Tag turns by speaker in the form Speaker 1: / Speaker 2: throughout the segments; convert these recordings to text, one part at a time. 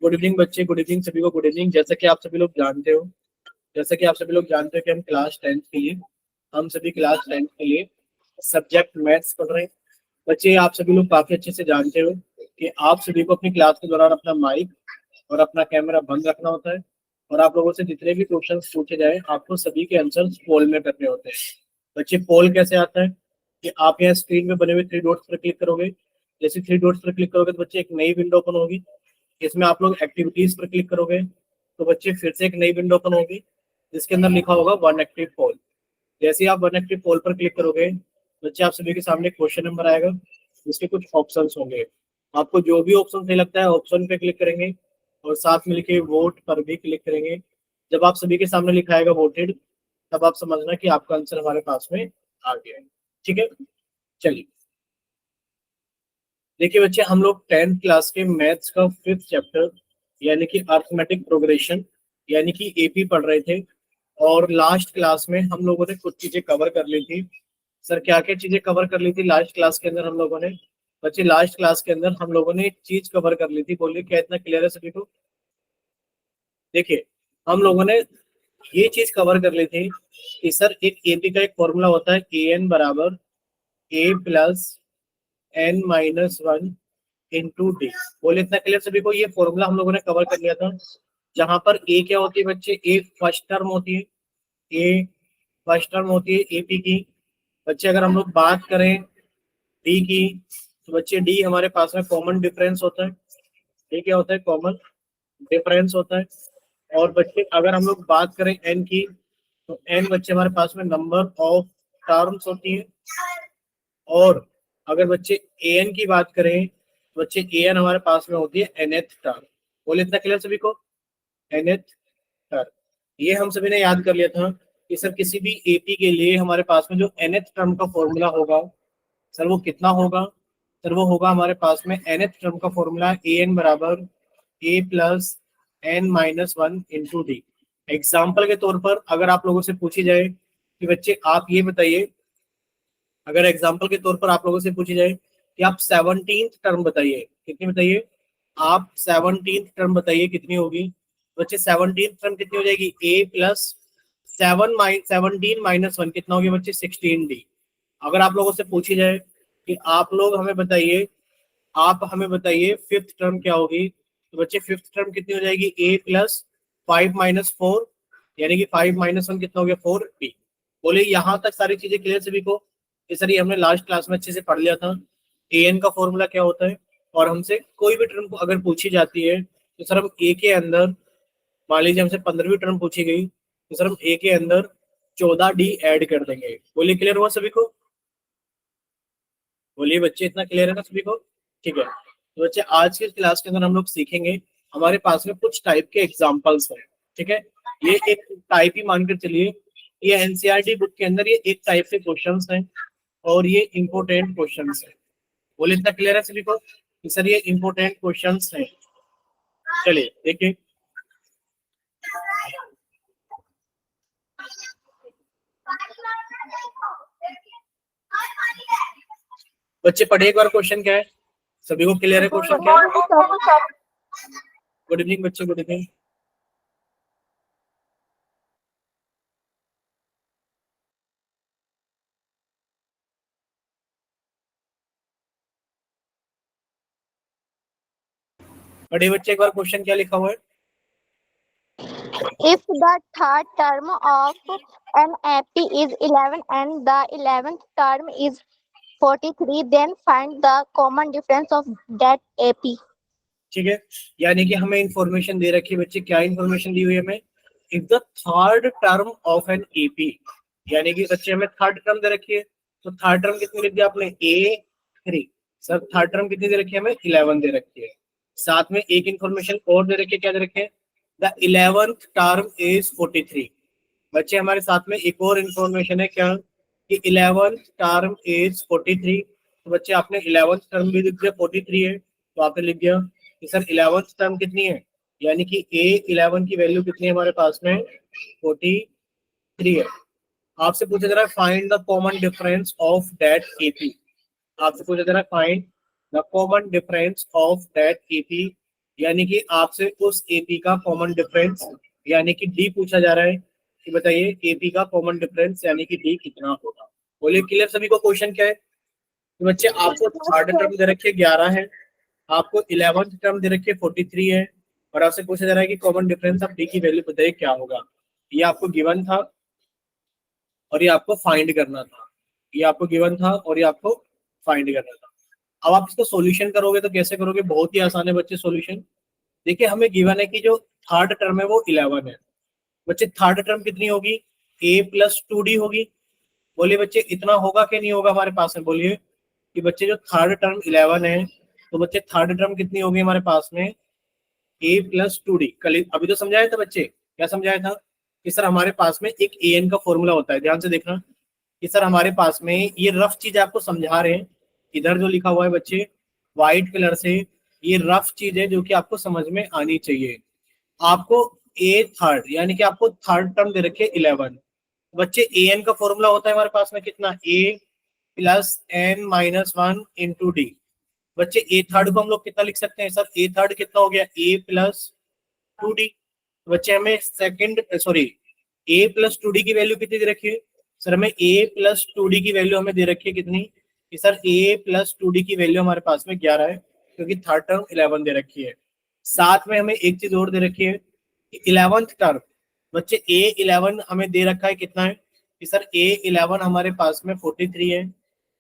Speaker 1: Good evening बच्चे, good evening सभी को, गुड इवनिंग। जैसा कि आप सभी लोग जानते हो कि हम क्लास 10th के लिए सब्जेक्ट मैथ्स पढ़ रहे हैं। बच्चे, आप सभी लोग काफी अच्छे से जानते हो कि आप सभी को अपनी क्लास के दौरान अपना माइक और अपना कैमरा बंद रखना होता है, और आप लोगों से जितने भी क्वेश्चन पूछे जाए आपको सभी के आंसर पोल में करने होते हैं। बच्चे, पोल कैसे आता है कि आप यहाँ स्क्रीन में बने हुए थ्री डॉट्स पर क्लिक करोगे। जैसे थ्री डॉट्स पर क्लिक करोगे तो बच्चे एक नई विंडो ओपन होगी। इसमें आप लोग एक्टिविटीज पर क्लिक करोगे तो बच्चे फिर से एक नई विंडो ओपन होगी जिसके अंदर लिखा होगा वन एक्टिव पोल। जैसे ही आप वन एक्टिव पोल पर क्लिक करोगे बच्चे आप सभी के सामने क्वेश्चन नंबर आएगा, जिसके कुछ ऑप्शंस होंगे। आपको जो भी ऑप्शन सही लगता है ऑप्शन पे क्लिक करेंगे और साथ में लिखे वोट पर भी क्लिक करेंगे। जब आप सभी के सामने लिखा आएगा वोटेड, तब आप समझना कि आपका आंसर हमारे पास में आ गया है। ठीक है, चलिए देखिए बच्चे, हम लोग 10th क्लास के मैथ्स का 5th चैप्टर यानी कि अर्थमेटिक प्रोग्रेशन यानी कि एपी पढ़ रहे थे। और लास्ट क्लास में हम लोगों ने कुछ चीजें कवर कर ली थी। सर, क्या क्या चीजें कवर कर ली थी लास्ट क्लास के अंदर हम लोगों ने? बच्चे, लास्ट क्लास के अंदर हम लोगों ने एक चीज कवर कर ली थी। बोलिए, क्या इतना क्लियर है सभी को? देखिए, हम लोगों ने ये चीज कवर कर ली थी कि सर एक एपी का एक फॉर्मूला होता है, ए एन बराबर a plus n minus one into d. बोले, इतना क्लियर सभी को? ये फॉर्मूला हम लोगों ने कवर कर लिया था, जहां पर ए क्या होती है बच्चे? ए फर्स्ट टर्म होती है। ए फर्स्ट टर्म होती है एपी की। बच्चे, अगर हम लोग बात करें डी की तो बच्चे डी हमारे पास में कॉमन डिफरेंस होता है। डी क्या होता है? कॉमन डिफरेंस होता है। और बच्चे, अगर हम लोग बात करें एन की तो एन बच्चे हमारे पास में नंबर ऑफ टर्म्स होती है। और अगर बच्चे ए एन की बात करें तो बच्चे ए एन हमारे पास में होती है nth टर्म। बोले, इतना क्लियर सभी को? nth टर्म, ये हम सभी ने याद कर लिया था कि सर किसी भी एपी के लिए हमारे पास में जो nth टर्म का फॉर्मूला होगा, सर वो कितना होगा? सर वो होगा हमारे पास में nth टर्म का फॉर्मूला ए एन बराबर a plus n minus one into d. Example के तौर पर अगर आप लोगों से पूछी जाए कि बच्चे आप ये बताइए, अगर एग्जाम्पल के तौर पर आप लोगों से पूछी जाए कि आप 17th टर्म बताइए, कितनी बताइए? आप 17th टर्म बताइए कितनी होगी? बच्चे, 17th टर्म कितनी हो जाएगी? ए प्लस 17 माइनस वन कितना होगी बच्चे? 16 डी। अगर आप लोगों से पूछी जाए कि आप हमें बताइए फिफ्थ टर्म क्या होगी, तो बच्चे फिफ्थ टर्म कितनी हो जाएगी? ए प्लस 5 - 4 यानी कि 5 - 1 कितना हो गया? 4 डी। बोले, यहाँ तक सारी चीजें क्लियर सभी को? ये सर ये हमने लास्ट क्लास में अच्छे से पढ़ लिया था। ए एन का फॉर्मूला क्या होता है, और हमसे कोई भी टर्म अगर पूछी जाती है तो सर हम ए के अंदर, मान लीजिए हमसे 15वीं टर्म पूछी गई तो सर हम ए के अंदर 14 डी ऐड कर देंगे। बोलिए, क्लियर हुआ सभी को? बोलिए बच्चे, इतना क्लियर है ना सभी को? ठीक है, तो बच्चे आज के क्लास के अंदर हम लोग सीखेंगे, हमारे पास में कुछ टाइप के एग्जाम्पल्स हैं। ठीक है, ये एक टाइप ही मानकर चलिए, ये एनसीईआरटी बुक के अंदर ये एक टाइप से क्वेश्चंस हैं और ये इंपोर्टेंट क्वेश्चंस हैं। बोले, इतना क्लियर है सभी को कि सर ये इंपोर्टेंट क्वेश्चंस हैं? चलिए देखिए, बच्चे पढ़े एक बार क्वेश्चन क्या है? सभी को क्लियर है क्वेश्चन क्या है? गुड इवनिंग बच्चे, गुड इवनिंग। पढ़े बच्चे एक बार क्वेश्चन क्या लिखा हुआ है?
Speaker 2: If the third term of an AP is 11 and the 11th term is 43, then find the common difference of that AP.
Speaker 1: ठीक है, यानी कि हमें इंफॉर्मेशन दे रखी है बच्चे। क्या इंफॉर्मेशन दी हुई है हमें? If the third term of an AP, यानी कि बच्चे हमें थर्ड टर्म दे रखी है, तो थर्ड टर्म कितनी लिख दिया आपने? ए 3। सर थर्ड टर्म कितनी दे रखी है हमें? 11 दे रखी है। साथ में एक इंफॉर्मेशन और दे रखी है, क्या दे रखी है? The 11th term is 43। बच्चे, हमारे साथ में एक और इंफॉर्मेशन है, क्या? कि 11th टर्म इज 43। तो बच्चे आपने 11th टर्म भी लिख दिया 43 है, तो आपने लिख दिया कि सर 11th टर्म कितनी है, यानी कि ए 11 की वैल्यू कितनी है हमारे पास में? 43 है। आपसे पूछा जा रहा है find the common difference of that AP. आपसे पूछा जा रहा है find the common difference of that AP. यानी कि आपसे उस एपी का कॉमन डिफरेंस यानी कि डी पूछा जा रहा है कि बताइए एपी का कॉमन डिफरेंस यानी कि डी कितना होगा। बोलिए क्लियर सभी को। क्वेश्चन क्या है तो बच्चे आपको थर्ड टर्म दे रखी है 11 है, आपको 11th टर्म दे रखी है 43 है, और आपसे पूछा जा रहा है कि कॉमन डिफरेंस ऑफ डी की वैल्यू बताइए क्या होगा। ये आपको गिवन था और ये आपको फाइंड करना था, ये आपको गिवन था और ये आपको फाइंड करना था। अब आप इसको सॉल्यूशन करोगे तो कैसे करोगे, बहुत ही आसान है बच्चे सॉल्यूशन। देखिए हमें गिवन है कि जो थर्ड टर्म है वो 11 है। बच्चे थर्ड टर्म कितनी होगी, a प्लस 2d होगी। बोलिए बच्चे इतना होगा कि नहीं होगा हमारे पास में, बोलिए कि बच्चे जो थर्ड टर्म 11 है तो बच्चे थर्ड टर्म कितनी होगी हमारे पास में, a प्लस 2d। कल अभी तो समझाया था बच्चे, क्या समझाया था कि सर हमारे पास में एक an का फॉर्मूला होता है, ध्यान से देखना कि सर हमारे पास में ये रफ चीज आपको समझा रहे हैं, इधर जो लिखा हुआ है बच्चे व्हाइट कलर से, ये रफ चीज है जो कि आपको समझ में आनी चाहिए। आपको ए थर्ड यानी कि आपको थर्ड टर्म दे रखे 11, बच्चे ए एन का फॉर्मूला होता है हमारे पास में कितना, a plus n minus 1 into d. बच्चे ए थर्ड को हम लोग कितना लिख सकते हैं सर, ए थर्ड कितना हो गया, ए प्लस 2d। बच्चे हमें सेकंड सॉरी ए प्लस 2d की वैल्यू कितनी दे रखी है सर, हमें ए प्लस 2d की वैल्यू हमें दे रखी है कितनी कि सर ए प्लस 2d की वैल्यू हमारे पास में 11 है क्योंकि थर्ड टर्म 11 दे रखी है। साथ में हमें एक चीज और दे रखी है कि 11th टर्म, बच्चे ए 11 हमें दे रखा है कितना है कि सर ए 11 हमारे पास में 43 है।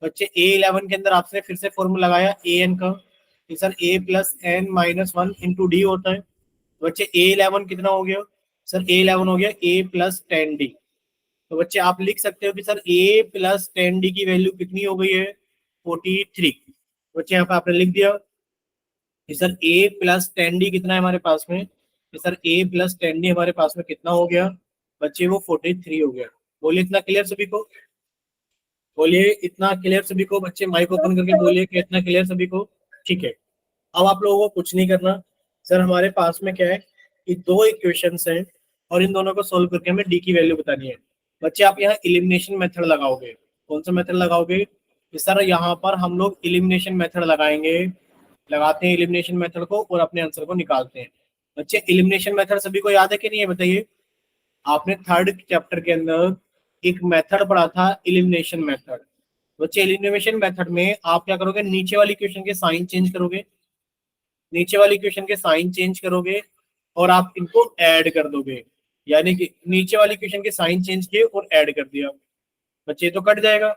Speaker 1: बच्चे ए 11 के अंदर आपने फिर से फॉर्मूला लगाया ए एन का कि sir a plus n minus 1 into d होता है। बच्चे ए 11 कितना हो गया सर, ए 11 हो गया ए प्लस 10d। तो बच्चे आप लिख सकते हो कि सर ए प्लस 10d की वैल्यू कितनी हो गई है 43। बच्चे यहाँ पे आपने लिख दिया कि सर a प्लस 10d कितना है हमारे पास में, कि सर a प्लस 10d हमारे पास में कितना हो गया बच्चे, वो 43 हो गया। बोलिए इतना क्लियर सभी को, बोलिए इतना क्लियर सभी को। बच्चे माइक ओपन करके बोलिए कि इतना क्लियर सभी को। ठीक है, अब आप लोगों को कुछ नहीं करना सर, हमारे पास में क्या है कि दो इक्वेशंस हैं और इन दोनों को सोल्व करके हमें डी की वैल्यू बतानी है। बच्चे आप यहाँ इलिमिनेशन मेथड लगाओगे, कौन सा मेथड लगाओगे कि सर यहाँ पर हम लोग इलिमिनेशन मेथड लगाएंगे, लगाते हैं इलिमिनेशन मेथड को और अपने आंसर को निकालते हैं। बच्चे इलिमिनेशन मेथड सभी को याद है कि नहीं है बताइए, आपने थर्ड चैप्टर के अंदर एक मेथड पढ़ा था इलिमिनेशन मेथड। बच्चे इलिमिनेशन मेथड में आप क्या करोगे, नीचे वाली इक्वेशन के साइन चेंज करोगे, नीचे वाली इक्वेशन के साइन चेंज करोगे और आप इनको ऐड कर दोगे, यानी कि नीचे वाली इक्वेशन के साइन चेंज किए और ऐड कर दिया। बच्चे तो कट जाएगा,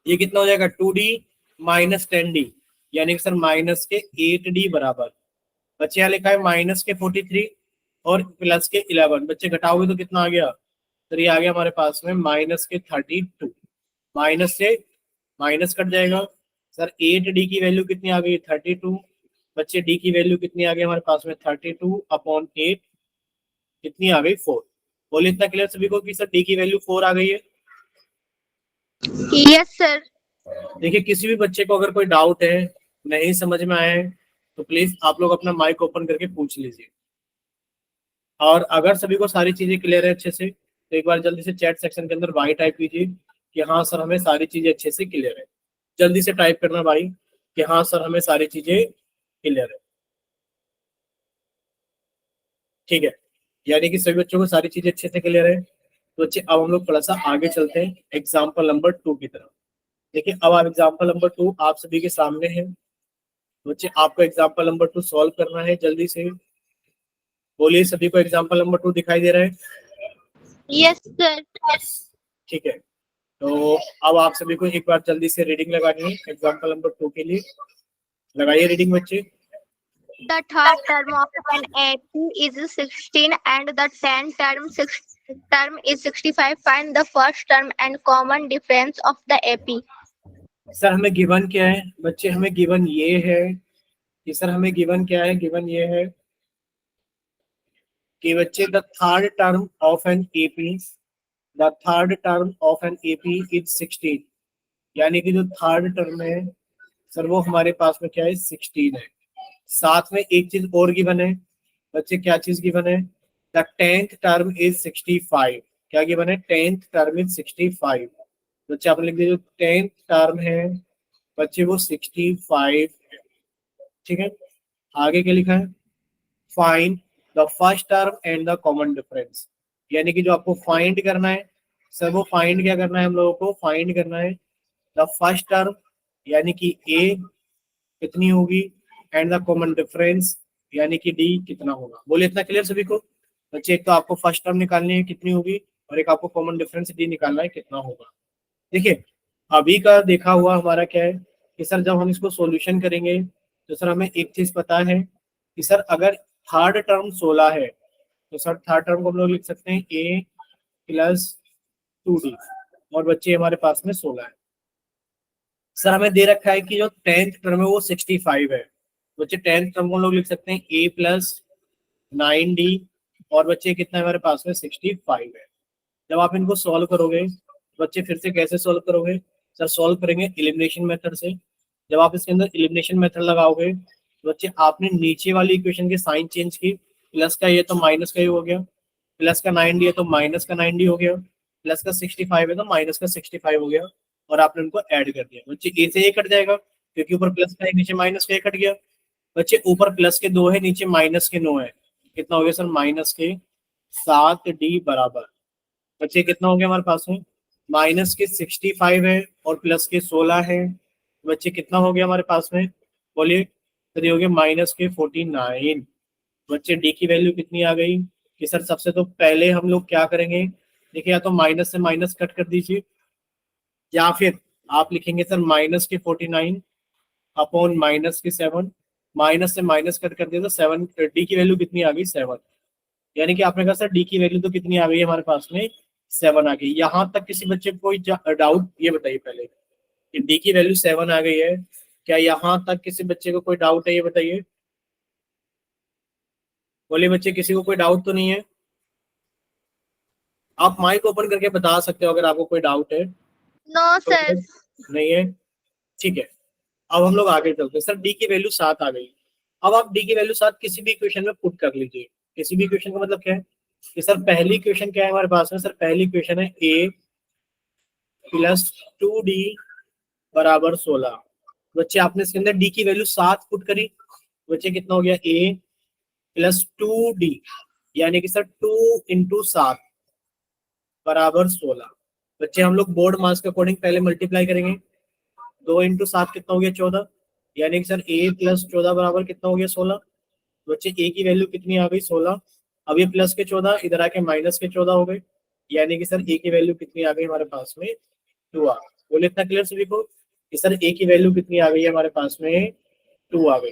Speaker 1: ये कितना हो जाएगा 2d माइनस 10d, यानी कि सर माइनस के 8d बराबर। बच्चे यहाँ लिखा है माइनस के 43 और प्लस के 11। बच्चे घटाओगे तो कितना आ गया सर, ये आ गया हमारे पास में माइनस के 32। माइनस से माइनस कट जाएगा सर, 8d की वैल्यू कितनी आ गई 32। बच्चे डी की वैल्यू कितनी आ गई हमारे पास में 32 अपॉन 8 कितनी आ गई 4। बोलिए इतना क्लियर सभी को कि सर डी की वैल्यू 4 आ गई है।
Speaker 2: Yes sir.
Speaker 1: देखिए किसी भी बच्चे को अगर कोई डाउट है, नहीं समझ में आया है तो प्लीज आप लोग अपना माइक ओपन करके पूछ लीजिए। और अगर सभी को सारी चीजें क्लियर है अच्छे से तो एक बार जल्दी से चैट सेक्शन के अंदर भाई टाइप कीजिए कि हाँ सर हमें सारी चीजें अच्छे से क्लियर है। जल्दी से टाइप करना भाई कि हाँ सर हमें सारी चीजें क्लियर है। ठीक है, यानी कि सभी बच्चों को सारी चीजें अच्छे से क्लियर है। तो बच्चे अब हम लोग थोड़ा सा आगे चलते हैं एग्जाम्पल नंबर 2 की तरफ। देखिए अब आप एग्जाम्पल नंबर 2 आप सभी के सामने है। बच्चे आपको एग्जाम्पल नंबर 2 सॉल्व करना है जल्दी से। बोलिए सभी को एग्जाम्पल नंबर 2 दिखाई दे रहा है?
Speaker 2: Yes sir.
Speaker 1: ठीक है, तो अब आप सभी को एक बार जल्दी से रीडिंग लगानी है एग्जाम्पल नंबर 2 के लिए। लगाइए रीडिंग बच्चे।
Speaker 2: The third term of an AP is 16 and the 10th term is 65. Find the first term and common difference of the AP.
Speaker 1: Sir हमें गिवन क्या है बच्चे, हमें गिवन ये है कि सर हमें गिवन क्या है, गिवन ये है कि बच्चे the third term of an AP, the third term of an AP is 16। यानी कि जो थर्ड टर्म है सर वो हमारे पास में क्या है 16 है। साथ में एक चीज और गिवन है बच्चे, क्या चीज गिवन है, द 10th टर्म इज 65। क्या गिवन है, 10th टर्म इज 65। बच्चे आपने लिख दिया जो 10th टर्म है बच्चे वो 65 है। ठीक है, आगे क्या लिखा है, find the first term and the common difference, यानी कि जो आपको फाइंड करना है सर, वो फाइंड क्या करना है, हम लोगों को फाइंड करना है द फर्स्ट टर्म यानी कि ए कितनी होगी, एंड द कॉमन डिफरेंस यानी कि डी कितना होगा। बोले इतना क्लियर सभी को बच्चे? एक तो आपको फर्स्ट टर्म निकालनी है कितनी होगी, और एक आपको कॉमन डिफरेंस डी निकालना है कितना होगा। देखिए अभी का देखा हुआ हमारा क्या है कि सर जब हम इसको सॉल्यूशन करेंगे तो सर हमें एक चीज पता है कि सर अगर थर्ड टर्म 16 है तो सर थर्ड टर्म को हम लोग लिख सकते हैं ए प्लस 2d, और बच्चे हमारे पास में 16 है। सर हमें दे रखा है कि जो 10th टर्म है वो 65 है, बच्चे 10th टर्म को हम लोग लिख सकते हैं ए प्लस 9d, और बच्चे कितना है हमारे पास में 65 है। जब आप इनको सॉल्व करोगे बच्चे फिर से कैसे सॉल्व करोगे, सर सॉल्व करेंगे एलिमिनेशन मेथड से। जब आप इसके अंदर एलिमिनेशन मेथड लगाओगे तो बच्चे आपने नीचे वाली इक्वेशन के साइन चेंज की, प्लस का ये तो माइनस का ही हो गया, प्लस का 9d है तो माइनस का 9d हो गया, प्लस का 65 है तो माइनस का 65 हो गया, और आपने उनको ऐड कर दिया। बच्चे ए से ए कट जाएगा क्योंकि ऊपर प्लस का एक नीचे माइनस का एक कट गया। बच्चे ऊपर प्लस के 2 है नीचे माइनस के 9 है, कितना हो गया सर माइनस के 7d बराबर। बच्चे कितना हो गया हमारे पास में, माइनस के 65 है और प्लस के 16 है, बच्चे कितना हो गया हमारे पास में, बोलिए। तो ये हो गया माइनस के 49। बच्चे डी की वैल्यू कितनी आ गई कि सर सबसे तो पहले हम लोग क्या करेंगे, देखिए या तो माइनस से माइनस कट कर दीजिए, या फिर आप लिखेंगे सर माइनस के 49 अपॉन माइनस के 7, माइनस से माइनस कट कर दिया तो 7, डी की वैल्यू कितनी आ गई 7, यानी कि आपने कहा सर डी की वैल्यू तो कितनी आ गई हमारे पास में 7 आ गई। यहाँ तक किसी बच्चे को कोई डाउट, ये बताइए पहले कि डी की वैल्यू 7 आ गई है, क्या यहाँ तक किसी बच्चे को कोई डाउट है, ये बताइए। बोलिए बच्चे किसी को कोई डाउट तो नहीं है? आप माइक ओपन करके बता सकते हो अगर आपको कोई डाउट है।
Speaker 2: No,
Speaker 1: तो
Speaker 2: sir.
Speaker 1: नहीं है, ठीक है। अब हम लोग आगे चलते हैं। सर डी की वैल्यू 7 आ गई, अब आप डी की वैल्यू 7 किसी भी इक्वेशन में पुट कर लीजिए। किसी भी इक्वेशन का मतलब क्या है कि सर पहली इक्वेशन क्या है हमारे पास में, सर पहली इक्वेशन है ए प्लस 2d बराबर 16। बच्चे आपने इसके अंदर डी की वैल्यू 7 पुट करी, बच्चे कितना हो गया ए प्लस 2d, यानी कि सर 2 इंटू 7 बराबर 16। बच्चे हम लोग बोर्ड मास के अकॉर्डिंग पहले मल्टीप्लाई करेंगे, 2 इंटू 7 कितना हो गया 14, यानी कि सर ए प्लस 14 बराबर कितना हो गया 16। बच्चे ए की वैल्यू कितनी आ गई 16, अब ये प्लस के 14 इधर आके माइनस के 14 हो गए, यानी कि सर ए की वैल्यू कितनी आ गई हमारे पास में 2 आ गई। बोले इतना क्लियर सभी को कि सर ए की वैल्यू कितनी आ गई है हमारे पास में 2 आ गई।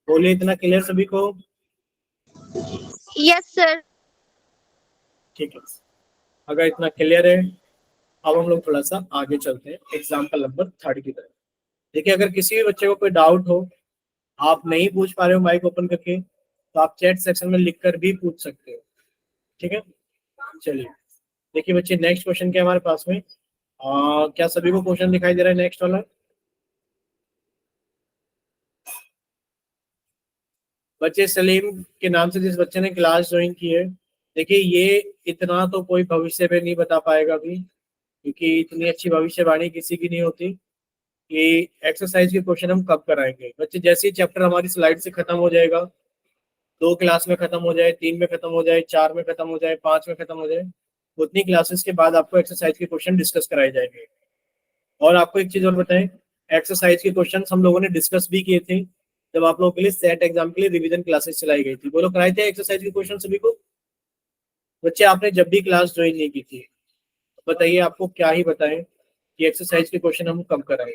Speaker 1: बोले इतना क्लियर सभी को?
Speaker 2: Yes, sir.
Speaker 1: ठीक है, अगर इतना क्लियर है अब हम लोग थोड़ा सा आगे चलते हैं एग्जाम्पल नंबर 3 की तरफ। देखिए अगर किसी भी बच्चे को कोई डाउट हो, आप नहीं पूछ पा रहे हो माइक ओपन करके, तो आप चैट सेक्शन में लिखकर भी पूछ सकते हो, ठीक है। चलिए देखिए बच्चे नेक्स्ट क्वेश्चन क्या है हमारे पास में, क्या सभी को क्वेश्चन दिखाई दे रहा है नेक्स्ट वाला? बच्चे सलीम के नाम से जिस बच्चे ने क्लास ज्वाइन की है, देखिए ये इतना तो कोई भविष्य में नहीं बता पाएगा अभी, क्योंकि इतनी अच्छी भविष्यवाणी किसी की नहीं होती कि एक्सरसाइज के क्वेश्चन हम कब कराएंगे। बच्चे जैसे ही चैप्टर हमारी स्लाइड से खत्म हो जाएगा, 2 क्लास में खत्म हो जाए, 3 में खत्म हो जाए, 4 में खत्म हो जाए, 5 में खत्म हो जाए, उतनी क्लासेस के बाद आपको एक्सरसाइज के क्वेश्चन डिस्कस कराए जाएंगे। और आपको एक चीज और बताएं, एक्सरसाइज के क्वेश्चन हम लोगों ने डिस्कस भी किए थे जब आप लोगों के लिए सेट एग्जाम के लिए रिवीजन क्लासेस चलाई गई थी। बोलो कराए थे एक्सरसाइज के क्वेश्चन सभी को? बच्चे आपने जब भी क्लास ज्वाइन नहीं की थी, बताइए आपको क्या ही बताएं कि एक्सरसाइज के क्वेश्चन हम कब कराएं।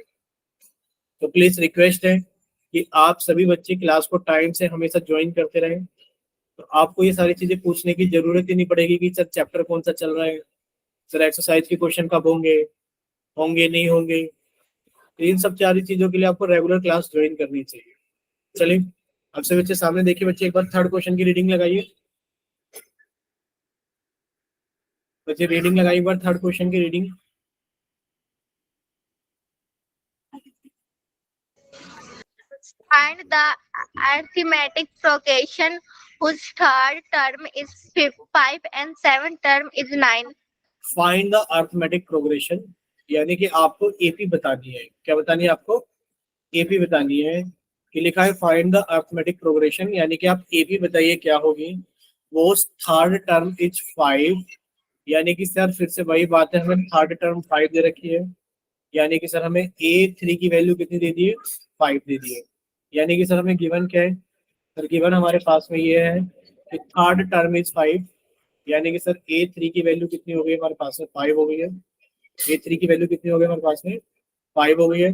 Speaker 1: तो प्लीज रिक्वेस्ट है कि आप सभी बच्चे क्लास को टाइम से हमेशा ज्वाइन करते रहें, तो आपको ये सारी चीजें पूछने की जरूरत ही नहीं पड़ेगी कि सर चैप्टर कौन सा चल रहा है, सर एक्सरसाइज के क्वेश्चन कब होंगे, होंगे नहीं होंगे। तो इन सब सारी चीजों के लिए आपको रेगुलर क्लास ज्वाइन करनी चाहिए। चलिए अब से बच्चे सामने देखिए, बच्चे एक बार थर्ड क्वेश्चन की रीडिंग लगाइए। बच्चे रीडिंग लगाइए एक बार थर्ड क्वेश्चन की reading.
Speaker 2: Find the arithmetic progression whose third term is 5 and seventh term is 9.
Speaker 1: Find the arithmetic progression, यानी कि आपको एपी बतानी है। क्या बतानी है आपको? एपी बतानी है कि लिखा है फाइंड द अरिथमेटिक प्रोग्रेशन, यानी कि आप एपी बताइए क्या होगी। वो थर्ड टर्म इज 5, यानी कि सर फिर से वही बात है, हमें थर्ड टर्म 5 दे रखी है, यानी कि सर हमें A3 की वैल्यू कितनी दे दी है, 5 दे दी है। यानी कि सर हमें गिवन क्या है, सर गिवन हमारे पास में ये है कि थर्ड टर्म इज 5, यानी कि सर A3 की वैल्यू कितनी हो गई हमारे पास में, 5 हो गई है। A3 की वैल्यू कितनी हो गई हमारे पास में, 5 हो गई है।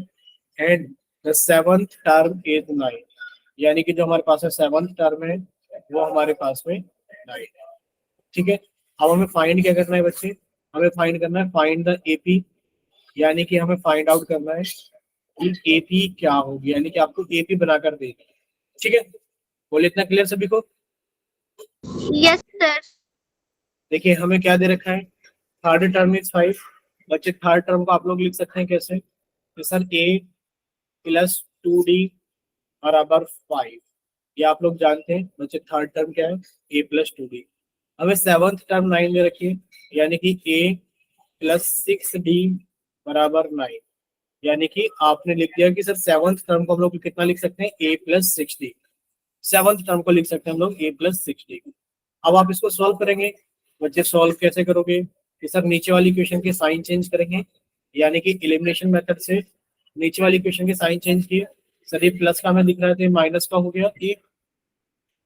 Speaker 1: And the seventh term is 9, यानी कि जो हमारे पास में सेवंथ टर्म है वो हमारे पास में 9 है। ठीक है, अब हमें फाइंड क्या करना है बच्चे, हमें फाइंड करना है फाइंड द एपी, यानी कि हमें फाइंड आउट करना है कि एपी क्या होगी, यानी कि आपको एपी बनाकर देगी। ठीक है, बोले इतना क्लियर सभी को।
Speaker 2: Yes, sir.
Speaker 1: देखिए हमें क्या दे रखा है, थर्ड टर्म इज 5। बच्चे थर्ड टर्म को आप लोग लिख सकते हैं कैसे, कि सर ए प्लस 2D बराबर 5, ये आप लोग जानते हैं बच्चे थर्ड टर्म क्या है, ए प्लस 2D। हमें सेवंथ टर्म 9 दे रखी है, यानी कि ए प्लस 6D बराबर 9, यानी कि आपने लिख दिया कि सर सेवंथ टर्म को हम लोग कितना लिख सकते हैं, ए प्लस 6D। सेवंथ टर्म को लिख सकते हैं हम लोग ए प्लस 6D। अब आप इसको सॉल्व करेंगे, बच्चे सॉल्व कैसे करोगे, कि सर नीचे वाली इक्वेशन के साइन चेंज करेंगे, यानी कि एलिमिनेशन मेथड से नीचे वाली इक्वेशन के साइन चेंज किए। सर ये प्लस का हमें दिख रहा था, माइनस का हो गया एक।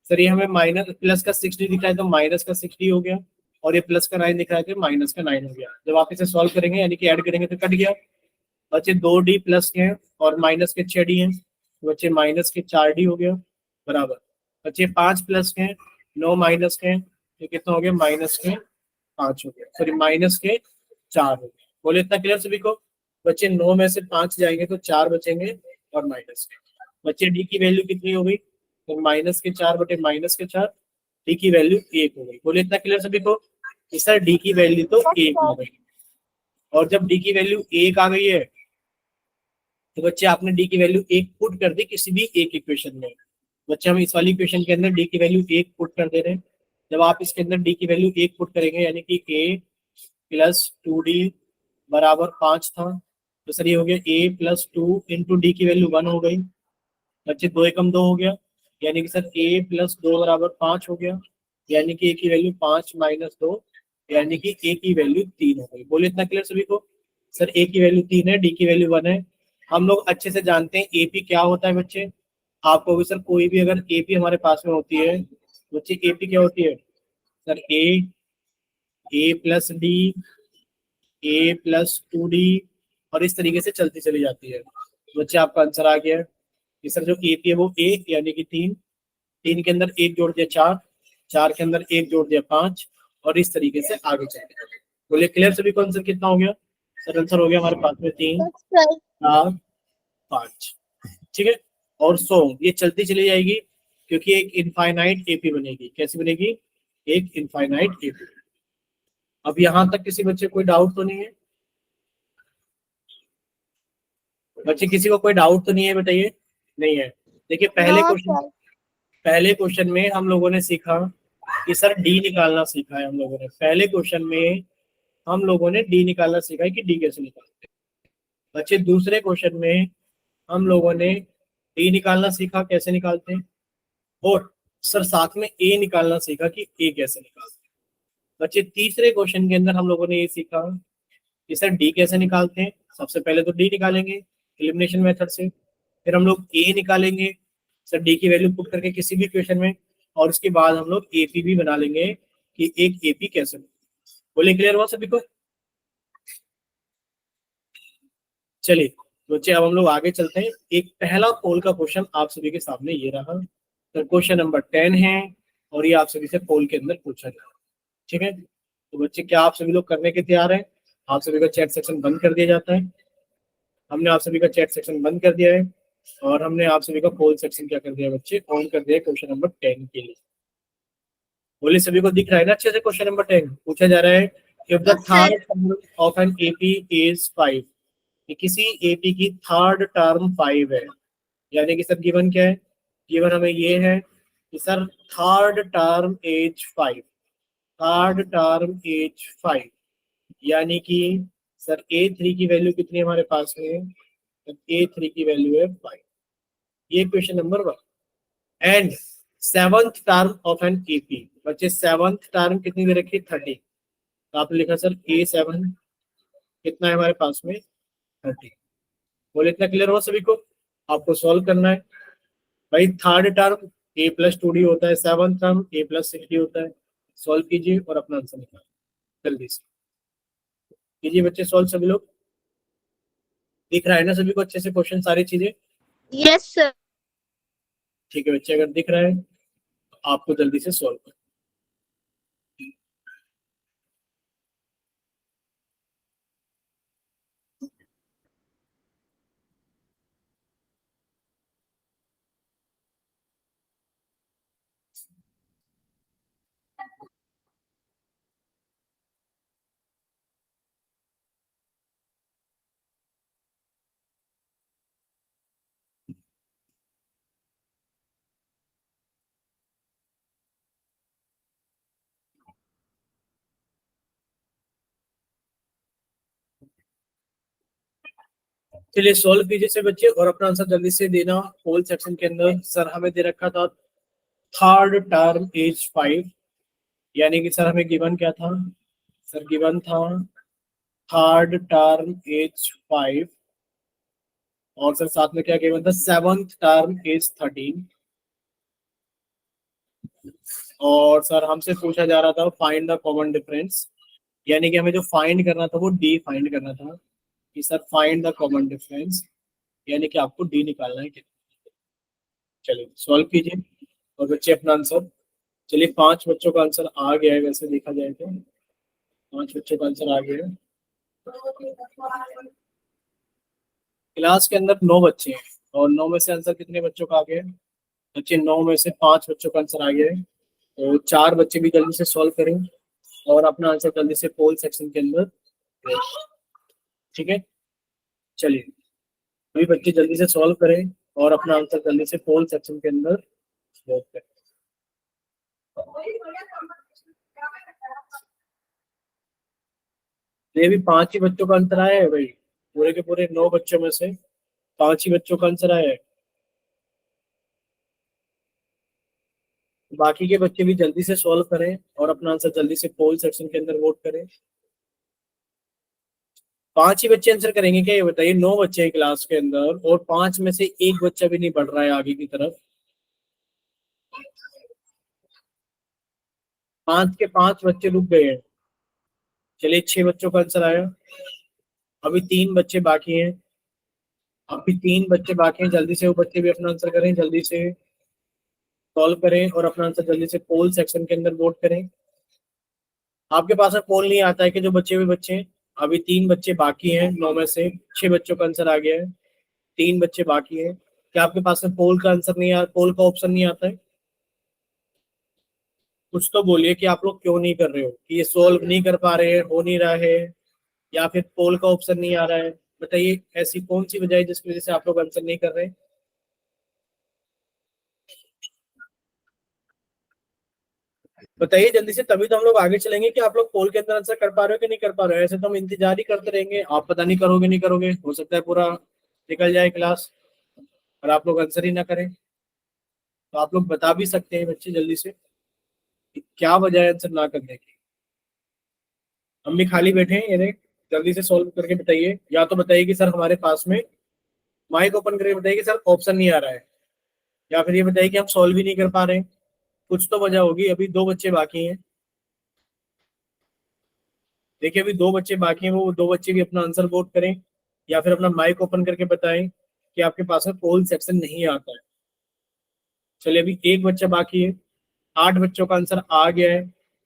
Speaker 1: सर ये हमें माइनस प्लस का 6D दिख रहा है तो माइनस का 6D हो गया, और ये प्लस का 9 दिख रहा है तो माइनस का 9 हो गया। जब आप इसे सॉल्व करेंगे यानी कि ऐड करेंगे तो कट गया। बच्चे 2D प्लस के हैं और माइनस के 6D हैं, तो बच्चे माइनस के 4D हो गया बराबर। बच्चे 5 प्लस के हैं, 9 माइनस के हैं, तो कितना हो गया, माइनस के 5 हो गया, सॉरी माइनस के 4 हो गया। बोले इतना क्लियर सभी को। बच्चे 9 में से 5 जाएंगे तो 4 बचेंगे और माइनस के। बच्चे डी की वैल्यू कितनी हो गई, तो माइनस के 4 बटे माइनस के 4, डी की वैल्यू 1 हो गई। बोले इतना क्लियर सभी को, कि सर डी की वैल्यू तो 1 हो गई। और जब डी की वैल्यू 1 आ गई है तो बच्चे आपने डी की वैल्यू 1 पुट कर दी किसी भी एक इक्वेशन में। बच्चे हम इस वाली इक्वेशन के अंदर डी की वैल्यू 1 पुट कर दे रहे हैं। जब आप इसके अंदर डी की वैल्यू 1 पुट करेंगे, यानी कि ए प्लस 2D बराबर 5 था, तो सर ये हो गया ए प्लस 2 इंटू डी की वैल्यू 1 हो गई। बच्चे 2 एकम 2 हो गया, यानी कि सर ए प्लस 2 बराबर 5 हो गया, यानी कि ए की वैल्यू 5 माइनस 2, यानी कि ए की वैल्यू 3 हो गई। बोले इतना क्लियर सभी को। सर ए की वैल्यू 3 है, डी की वैल्यू 1 है। हम लोग अच्छे से जानते हैं एपी क्या होता है बच्चे। आपको भी सर कोई भी अगर एपी हमारे पास में होती है, बच्चे एपी क्या होती है, sir a plus D, A plus 2D, और इस तरीके से चलती चली जाती है। बच्चे आपका आंसर आ गया है कि सर जो एपी है वो ए यानी कि 3, 3 के अंदर 1 जोड़ दिया 4, 4 के अंदर 1 जोड़ दिया 5, और इस तरीके से आगे चलते हैं। बोले क्लियर सभी को आंसर कितना हो गया, सर आंसर हो गया हमारे पास में 3
Speaker 2: Yes, sir.
Speaker 1: 4 5। ठीक है, और सो ये चलती चली जाएगी क्योंकि एक इनफाइनाइट एपी बनेगी। कैसी बनेगी, एक इनफाइनाइट एपी। अब यहां तक किसी बच्चे कोई डाउट तो नहीं है, बच्चे किसी को कोई डाउट तो नहीं है, बताइए। नहीं है। देखिए
Speaker 2: No, sir.
Speaker 1: पहले क्वेश्चन में हम लोगों ने सीखा कि सर डी निकालना सीखा है हम लोगों ने। पहले क्वेश्चन में हम लोगों ने डी निकालना सीखा है कि डी कैसे निकालते हैं। बच्चे दूसरे क्वेश्चन में हम लोगों ने डी निकालना सीखा कैसे निकालते हैं, और सर साथ में ए निकालना सीखा कि ए कैसे निकालते हैं। बच्चे तीसरे क्वेश्चन के अंदर हम लोगों ने ये सीखा कि सर डी कैसे निकालते हैं। सबसे पहले तो डी निकालेंगे एलिमिनेशन मेथड से, फिर हम लोग ए निकालेंगे सर डी की वैल्यू पुट करके किसी भी क्वेश्चन में, और उसके बाद हम लोग एपी भी बना लेंगे कि एक एपी कैसे बने। बोले क्लियर हुआ सभी को। चलिए बच्चे अब हम लोग आगे चलते हैं। एक पहला पोल का क्वेश्चन आप सभी के सामने ये रहा, तो क्वेश्चन नंबर 10 है, और ये आप सभी से पोल के अंदर पूछा जा रहा है। ठीक है, तो बच्चे क्या आप सभी लोग करने के तैयार हैं, आप सभी का चैट सेक्शन बंद कर दिया जाता है। हमने आप सभी का चैट सेक्शन बंद कर दिया है, और हमने आप सभी का पोल सेक्शन क्या कर दिया बच्चे, ऑन कर दिया क्वेश्चन नंबर 10 के लिए। बोले सभी को दिख रहा है ना अच्छे से। क्वेश्चन नंबर 10 पूछा जा रहा है, if the third term of an AP is 5, कि किसी एपी की थर्ड टर्म 5 है, यानी कि सर गिवन क्या है, गिवन हमें ये है कि sir third term as 5, third term as 5, यानी कि सर A3 की वैल्यू कितनी है हमारे पास में, ए थ्री की वैल्यू है 5। ये question number 1। And seventh term of an AP, बच्चे सेवंथ टर्म कितनी दे रखी है 30। तो आपने लिखा सर A7 कितना है हमारे पास में 30। बोले इतना क्लियर हो सभी को? आपको सॉल्व करना है भाई। थर्ड टर्म A+2D होता है, सेवंथ टर्म A+6D होता है। सॉल्व कीजिए और अपना आंसर निकालिए जल्दी से। कीजिए बच्चे सॉल्व सभी लोग। दिख रहा है ना सभी को अच्छे से क्वेश्चन सारी चीजें?
Speaker 2: Yes, sir.
Speaker 1: ठीक है बच्चे, अगर दिख रहा है तो आपको जल्दी से सॉल्व करना। चलिए सॉल्व कीजिए से बच्चे और अपना आंसर जल्दी से देना। होल सेक्शन के अंदर सर हमें दे रखा था थर्ड टर्म एज 5, यानी कि सर हमें गिवन क्या था? सर गिवन था थर्ड टर्म एज 5, और सर साथ में क्या गिवन था? Seventh term as 13। और सर हमसे पूछा जा रहा था फाइंड द कॉमन डिफरेंस, यानी कि हमें जो फाइंड करना था वो डी फाइंड करना था। कि sir find the common difference, यानी कि आपको डी निकालना है कितना। चलिए सॉल्व कीजिए और बच्चे अपना आंसर। चलिए 5 बच्चों का आंसर आ गया है, वैसे देखा जाए तो 5 बच्चों का आंसर आ गया है। क्लास के अंदर 9 बच्चे हैं और 9 में से आंसर कितने बच्चों का आ गया है? बच्चे 9 में से 5 बच्चों का आंसर आ गया है। तो 4 बच्चे भी जल्दी से सॉल्व करें और अपना आंसर जल्दी से पोल सेक्शन के अंदर। ठीक है, चलिए सभी बच्चे जल्दी से सॉल्व करें और अपना आंसर जल्दी से पोल सेक्शन के अंदर वोट करें। ये भी 5 ही बच्चों का आंसर आया है भाई, पूरे के पूरे 9 बच्चों में से 5 ही बच्चों का आंसर आया है। बाकी के बच्चे भी जल्दी से सॉल्व करें और अपना आंसर जल्दी से पोल सेक्शन के अंदर वोट करें। 5 ही बच्चे आंसर करेंगे क्या ये बताइए? 9 बच्चे हैं क्लास के अंदर और 5 में से एक बच्चा भी नहीं बढ़ रहा है आगे की तरफ। 5 के 5 बच्चे रुक गए हैं। चलिए 6 बच्चों का आंसर आया। अभी 3 बच्चे बाकी हैं। अभी 3 बच्चे बाकी हैं, जल्दी से वो बच्चे भी अपना आंसर करें, जल्दी से सॉल्व करें और अपना आंसर जल्दी से पोल सेक्शन के अंदर वोट करें। आपके पास में पोल नहीं आता है कि जो बचे हुए बच्चे हैं? अभी 3 बच्चे बाकी हैं, 9 में से 6 बच्चों का आंसर आ गया है। 3 बच्चे बाकी हैं। क्या आपके पास में पोल का आंसर नहीं आ, पोल का ऑप्शन नहीं आता है? कुछ तो बोलिए कि आप लोग क्यों नहीं कर रहे हो, कि ये सोल्व नहीं कर पा रहे हैं, हो नहीं रहा है, या फिर पोल का ऑप्शन नहीं आ रहा है? बताइए ऐसी कौन सी वजह है जिसकी वजह से आप लोग आंसर नहीं कर रहे? बताइए जल्दी से, तभी तो हम लोग आगे चलेंगे कि आप लोग पोल के अंदर आंसर कर पा रहे हो कि नहीं कर पा रहे हो। ऐसे तो हम इंतजार ही करते रहेंगे, आप पता नहीं करोगे नहीं करोगे, हो सकता है पूरा निकल जाए क्लास और आप लोग आंसर ही ना करें। तो आप लोग बता भी सकते हैं बच्चे जल्दी से कि क्या वजह है आंसर ना करने की। हम भी खाली बैठे हैं, ये देख, जल्दी से सॉल्व करके बताइए। या तो बताइए कि सर हमारे पास में, माइक ओपन करके बताइए कि सर ऑप्शन नहीं आ रहा है, या फिर ये बताइए कि हम सॉल्व ही नहीं कर पा रहे हैं। कुछ तो वजह होगी। अभी 2 बच्चे बाकी हैं। देखिए अभी 2 बच्चे बाकी हैं, वो 2 बच्चे भी अपना आंसर वोट करें या फिर अपना माइक ओपन करके बताएं कि आपके पास में पोल सेक्शन नहीं आता है। चलिए अभी 1 बच्चा बाकी है। 8 बच्चों का आंसर आ गया है।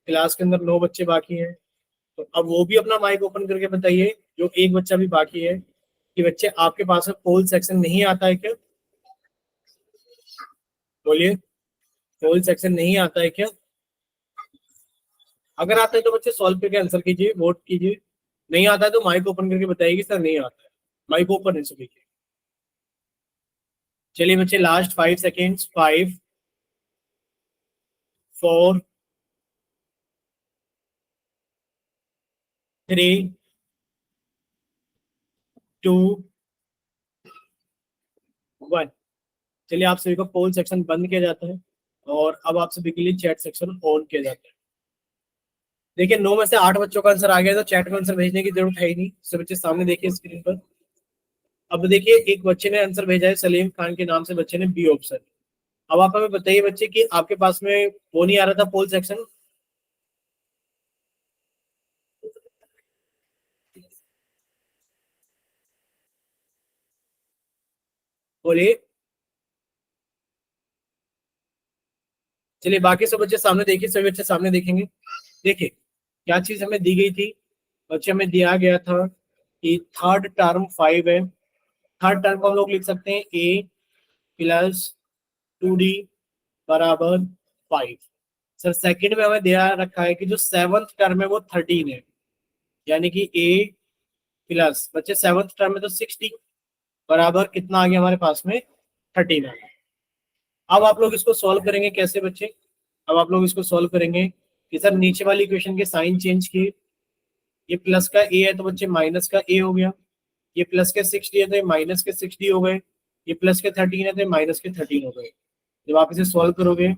Speaker 1: क्लास के अंदर 9 बच्चे बाकी हैं। तो अब वो भी अपना माइक ओपन करके बताइए, जो एक बच्चा भी बाकी है, कि बच्चे आपके पास में पोल सेक्शन नहीं आता है क्या? बोलिए, पोल सेक्शन नहीं आता है क्या? अगर आता है तो बच्चे सॉल्व करके आंसर कीजिए, वोट कीजिए। नहीं आता है तो माइक ओपन करके बताइए कि सर नहीं आता है। माइक ओपन है सभी के। चलिए बच्चे लास्ट 5 सेकेंड्स। 5, 4, 3, 2, 1। चलिए आप सभी को पोल सेक्शन बंद किया जाता है और अब आप सभी के लिए चैट सेक्शन ऑन किया जाता है। देखिए 9 में से 8 बच्चों का आंसर आ गया, तो चैट में आंसर भेजने की जरूरत है ही नहीं। सब बच्चे सामने देखिए स्क्रीन पर। अब देखिए एक बच्चे ने आंसर भेजा है, सलीम खान के नाम से बच्चे ने, बी ऑप्शन। अब आप हमें बताइए बच्चे कि आपके पास में वो नहीं आ रहा था पोल सेक्शन? बोलिए। चलिए बाकी सब बच्चे सामने देखिए, सभी बच्चे सामने देखेंगे। देखिए क्या चीज हमें दी गई थी बच्चे, हमें दिया गया था कि थर्ड टर्म 5 है। थर्ड टर्म को हम लोग लिख सकते हैं ए प्लस 2d बराबर 5। सर सेकंड में हमें दिया रखा है कि जो सेवंथ टर्म है वो 13 है, यानी कि ए प्लस बच्चे सेवंथ टर्म में तो 60 बराबर कितना आ गया हमारे पास में, 13 आ गया। अब आप लोग इसको सॉल्व करेंगे कैसे बच्चे? अब आप लोग इसको सॉल्व करेंगे कि सर नीचे वाली इक्वेशन के साइन चेंज किए। ये प्लस का ए है तो बच्चे माइनस का ए हो गया। ये प्लस के 60 है तो ये माइनस के 60 हो गए। ये प्लस के 13 है तो ये माइनस के 13 हो गए। जब आप इसे सॉल्व करोगे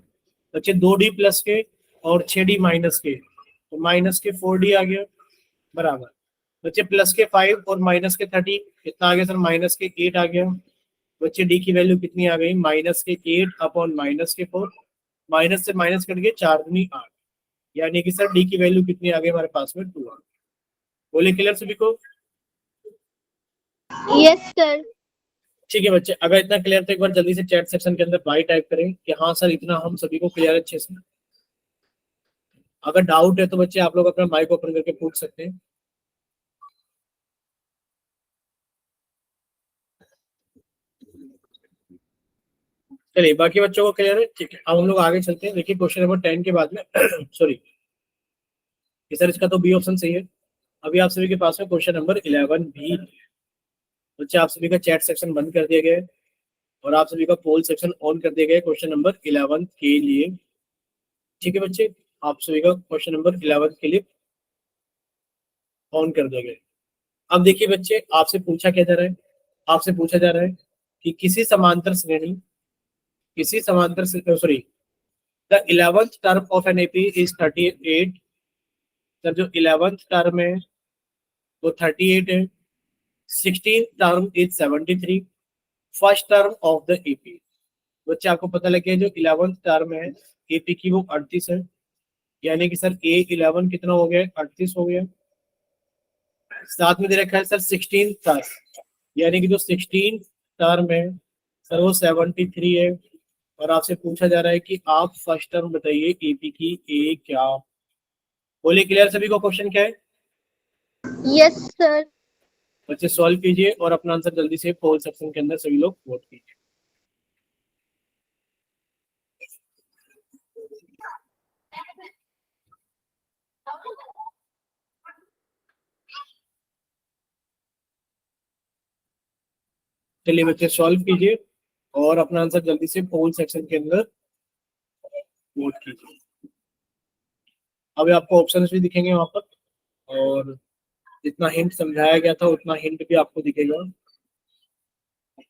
Speaker 1: बच्चे 2d प्लस के और 6d माइनस के, तो माइनस के 4d आ गया बराबर बच्चे प्लस के 5 और माइनस के 13 कितना आ गया सर, माइनस के 8 आ गया। बच्चे डी की वैल्यू कितनी आ गई, माइनस के 8 अपॉन माइनस के 4। माइनस से माइनस कट गए 4 दूनी 8, यानी कि सर डी की वैल्यू कितनी आ गई हमारे पास में, 2 आ गई। बोले क्लियर सभी को?
Speaker 2: Yes, sir.
Speaker 1: ठीक है बच्चे, अगर इतना क्लियर तो एक बार जल्दी से चैट सेक्शन के अंदर बाय टाइप करें कि हाँ सर इतना हम सभी को क्लियर है अच्छे से। अगर डाउट है तो बच्चे आप लोग अपना माइक ओपन करके पूछ सकते हैं। चलिए बाकी बच्चों को क्लियर है, ठीक है। अब हम लोग आगे चलते हैं। देखिए क्वेश्चन नंबर 10 के बाद में सॉरी सर इसका तो बी ऑप्शन सही है। अभी आप सभी के पास में क्वेश्चन नंबर 11 भी है। बच्चे आप सभी का चैट सेक्शन बंद कर दिया गया है और आप सभी का पोल सेक्शन ऑन कर दिया गया है क्वेश्चन नंबर 11 के लिए। ठीक है बच्चे, आप सभी का क्वेश्चन नंबर 11 के लिए ऑन कर दिया गया है। अब देखिए बच्चे, आपसे पूछा क्या जा रहा है, आपसे पूछा जा रहा है कि किसी समांतर sorry the 11th term of an AP is 38। Sir जो 11th टर्म है वो 38 है। 16th term is 73। First term of the AP. बच्चे आपको पता लगे जो 11th टर्म है एपी की वो 38 है, यानी कि सर ए 11 कितना हो गया, 38 हो गया। साथ में दे रखा है सर 16 टर्म, यानी कि जो 16 टर्म है सर वो 73 है। और आपसे पूछा जा रहा है कि आप फर्स्ट टर्म बताइए एपी की ए क्या। बोलिए क्लियर सभी को क्वेश्चन क्या है?
Speaker 2: Yes, sir.
Speaker 1: बच्चे सॉल्व कीजिए और अपना आंसर जल्दी से पोल सेक्शन के अंदर सभी लोग वोट कीजिए। चलिए बच्चे सॉल्व कीजिए और अपना आंसर जल्दी से पोल सेक्शन के अंदर वोट कीजिए। अभी आपको ऑप्शंस भी दिखेंगे वहां पर और जितना हिंट समझाया गया था उतना हिंट भी आपको दिखेगा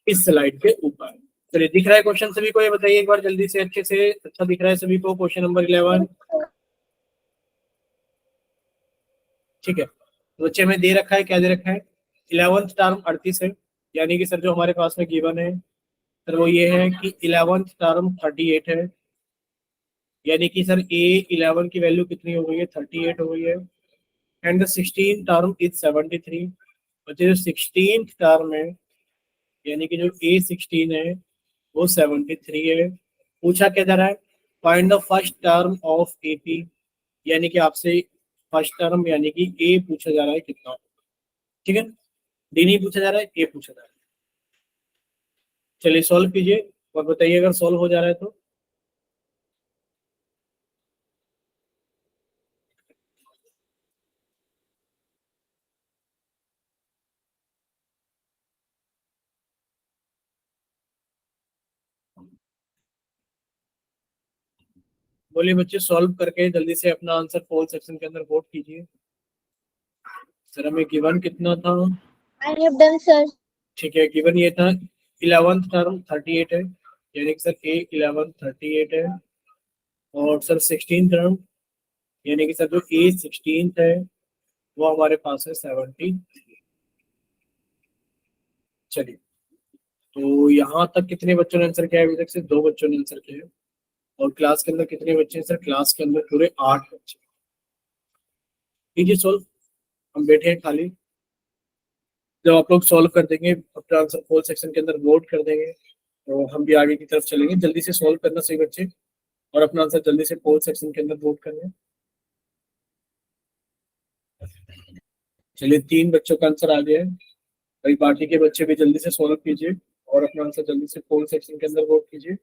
Speaker 1: इस स्लाइड के ऊपर। चलिए दिख रहा है क्वेश्चन सभी को, ये बताइए एक बार जल्दी से, अच्छे से अच्छा दिख रहा है सभी को क्वेश्चन नंबर 11? ठीक है, तो बच्चे में दे रखा है, क्या दे रखा है, 11th टर्म 38 है, यानी कि सर जो हमारे पास में गिवन है सर वो ये है कि 11th टर्म 38 है, यानी कि सर ए 11 की वैल्यू कितनी हो गई है, 38 हो गई है। And the 16 term is 73। बच्चे जो 16 टर्म है यानी कि जो ए 16 है वो 73 है। पूछा क्या जा रहा है, find the first term of AP, यानी कि आपसे फर्स्ट टर्म यानी कि ए पूछा जा रहा है कितना। ठीक है, डी नहीं पूछा जा रहा है, ए पूछा जा रहा है। चलिए सॉल्व कीजिए और बताइए अगर सॉल्व हो जा रहा है तो। बोलिए बच्चे, सॉल्व करके जल्दी से अपना आंसर पोल सेक्शन के अंदर वोट कीजिए। सर हमें गिवन कितना था?
Speaker 2: I have done, sir.
Speaker 1: ठीक है, गिवन ये था 11th टर्म 38 है, यानी कि सर A11 38 है, और सर 16 टर्म यानी कि सर जो A16 है वो हमारे पास है 70। चलिए, तो यहाँ तक कितने बच्चों ने आंसर किया है? अभी तक से 2 बच्चों ने आंसर किया है। और क्लास के अंदर कितने बच्चे हैं सर? क्लास के अंदर पूरे 8 बच्चे। कीजिए सॉल्व, हम बैठे हैं खाली। जब आप लोग सॉल्व कर देंगे, अपना आंसर पोल सेक्शन के अंदर वोट कर देंगे, तो हम भी आगे की तरफ चलेंगे। जल्दी से सॉल्व करना सही बच्चे, और अपना आंसर जल्दी से पोल सेक्शन के अंदर वोट करना। चलिए, 3 बच्चों का आंसर आ गया है भाई। बाकी के बच्चे भी जल्दी से सॉल्व कीजिए और अपना आंसर जल्दी से पोल सेक्शन के अंदर वोट कीजिए।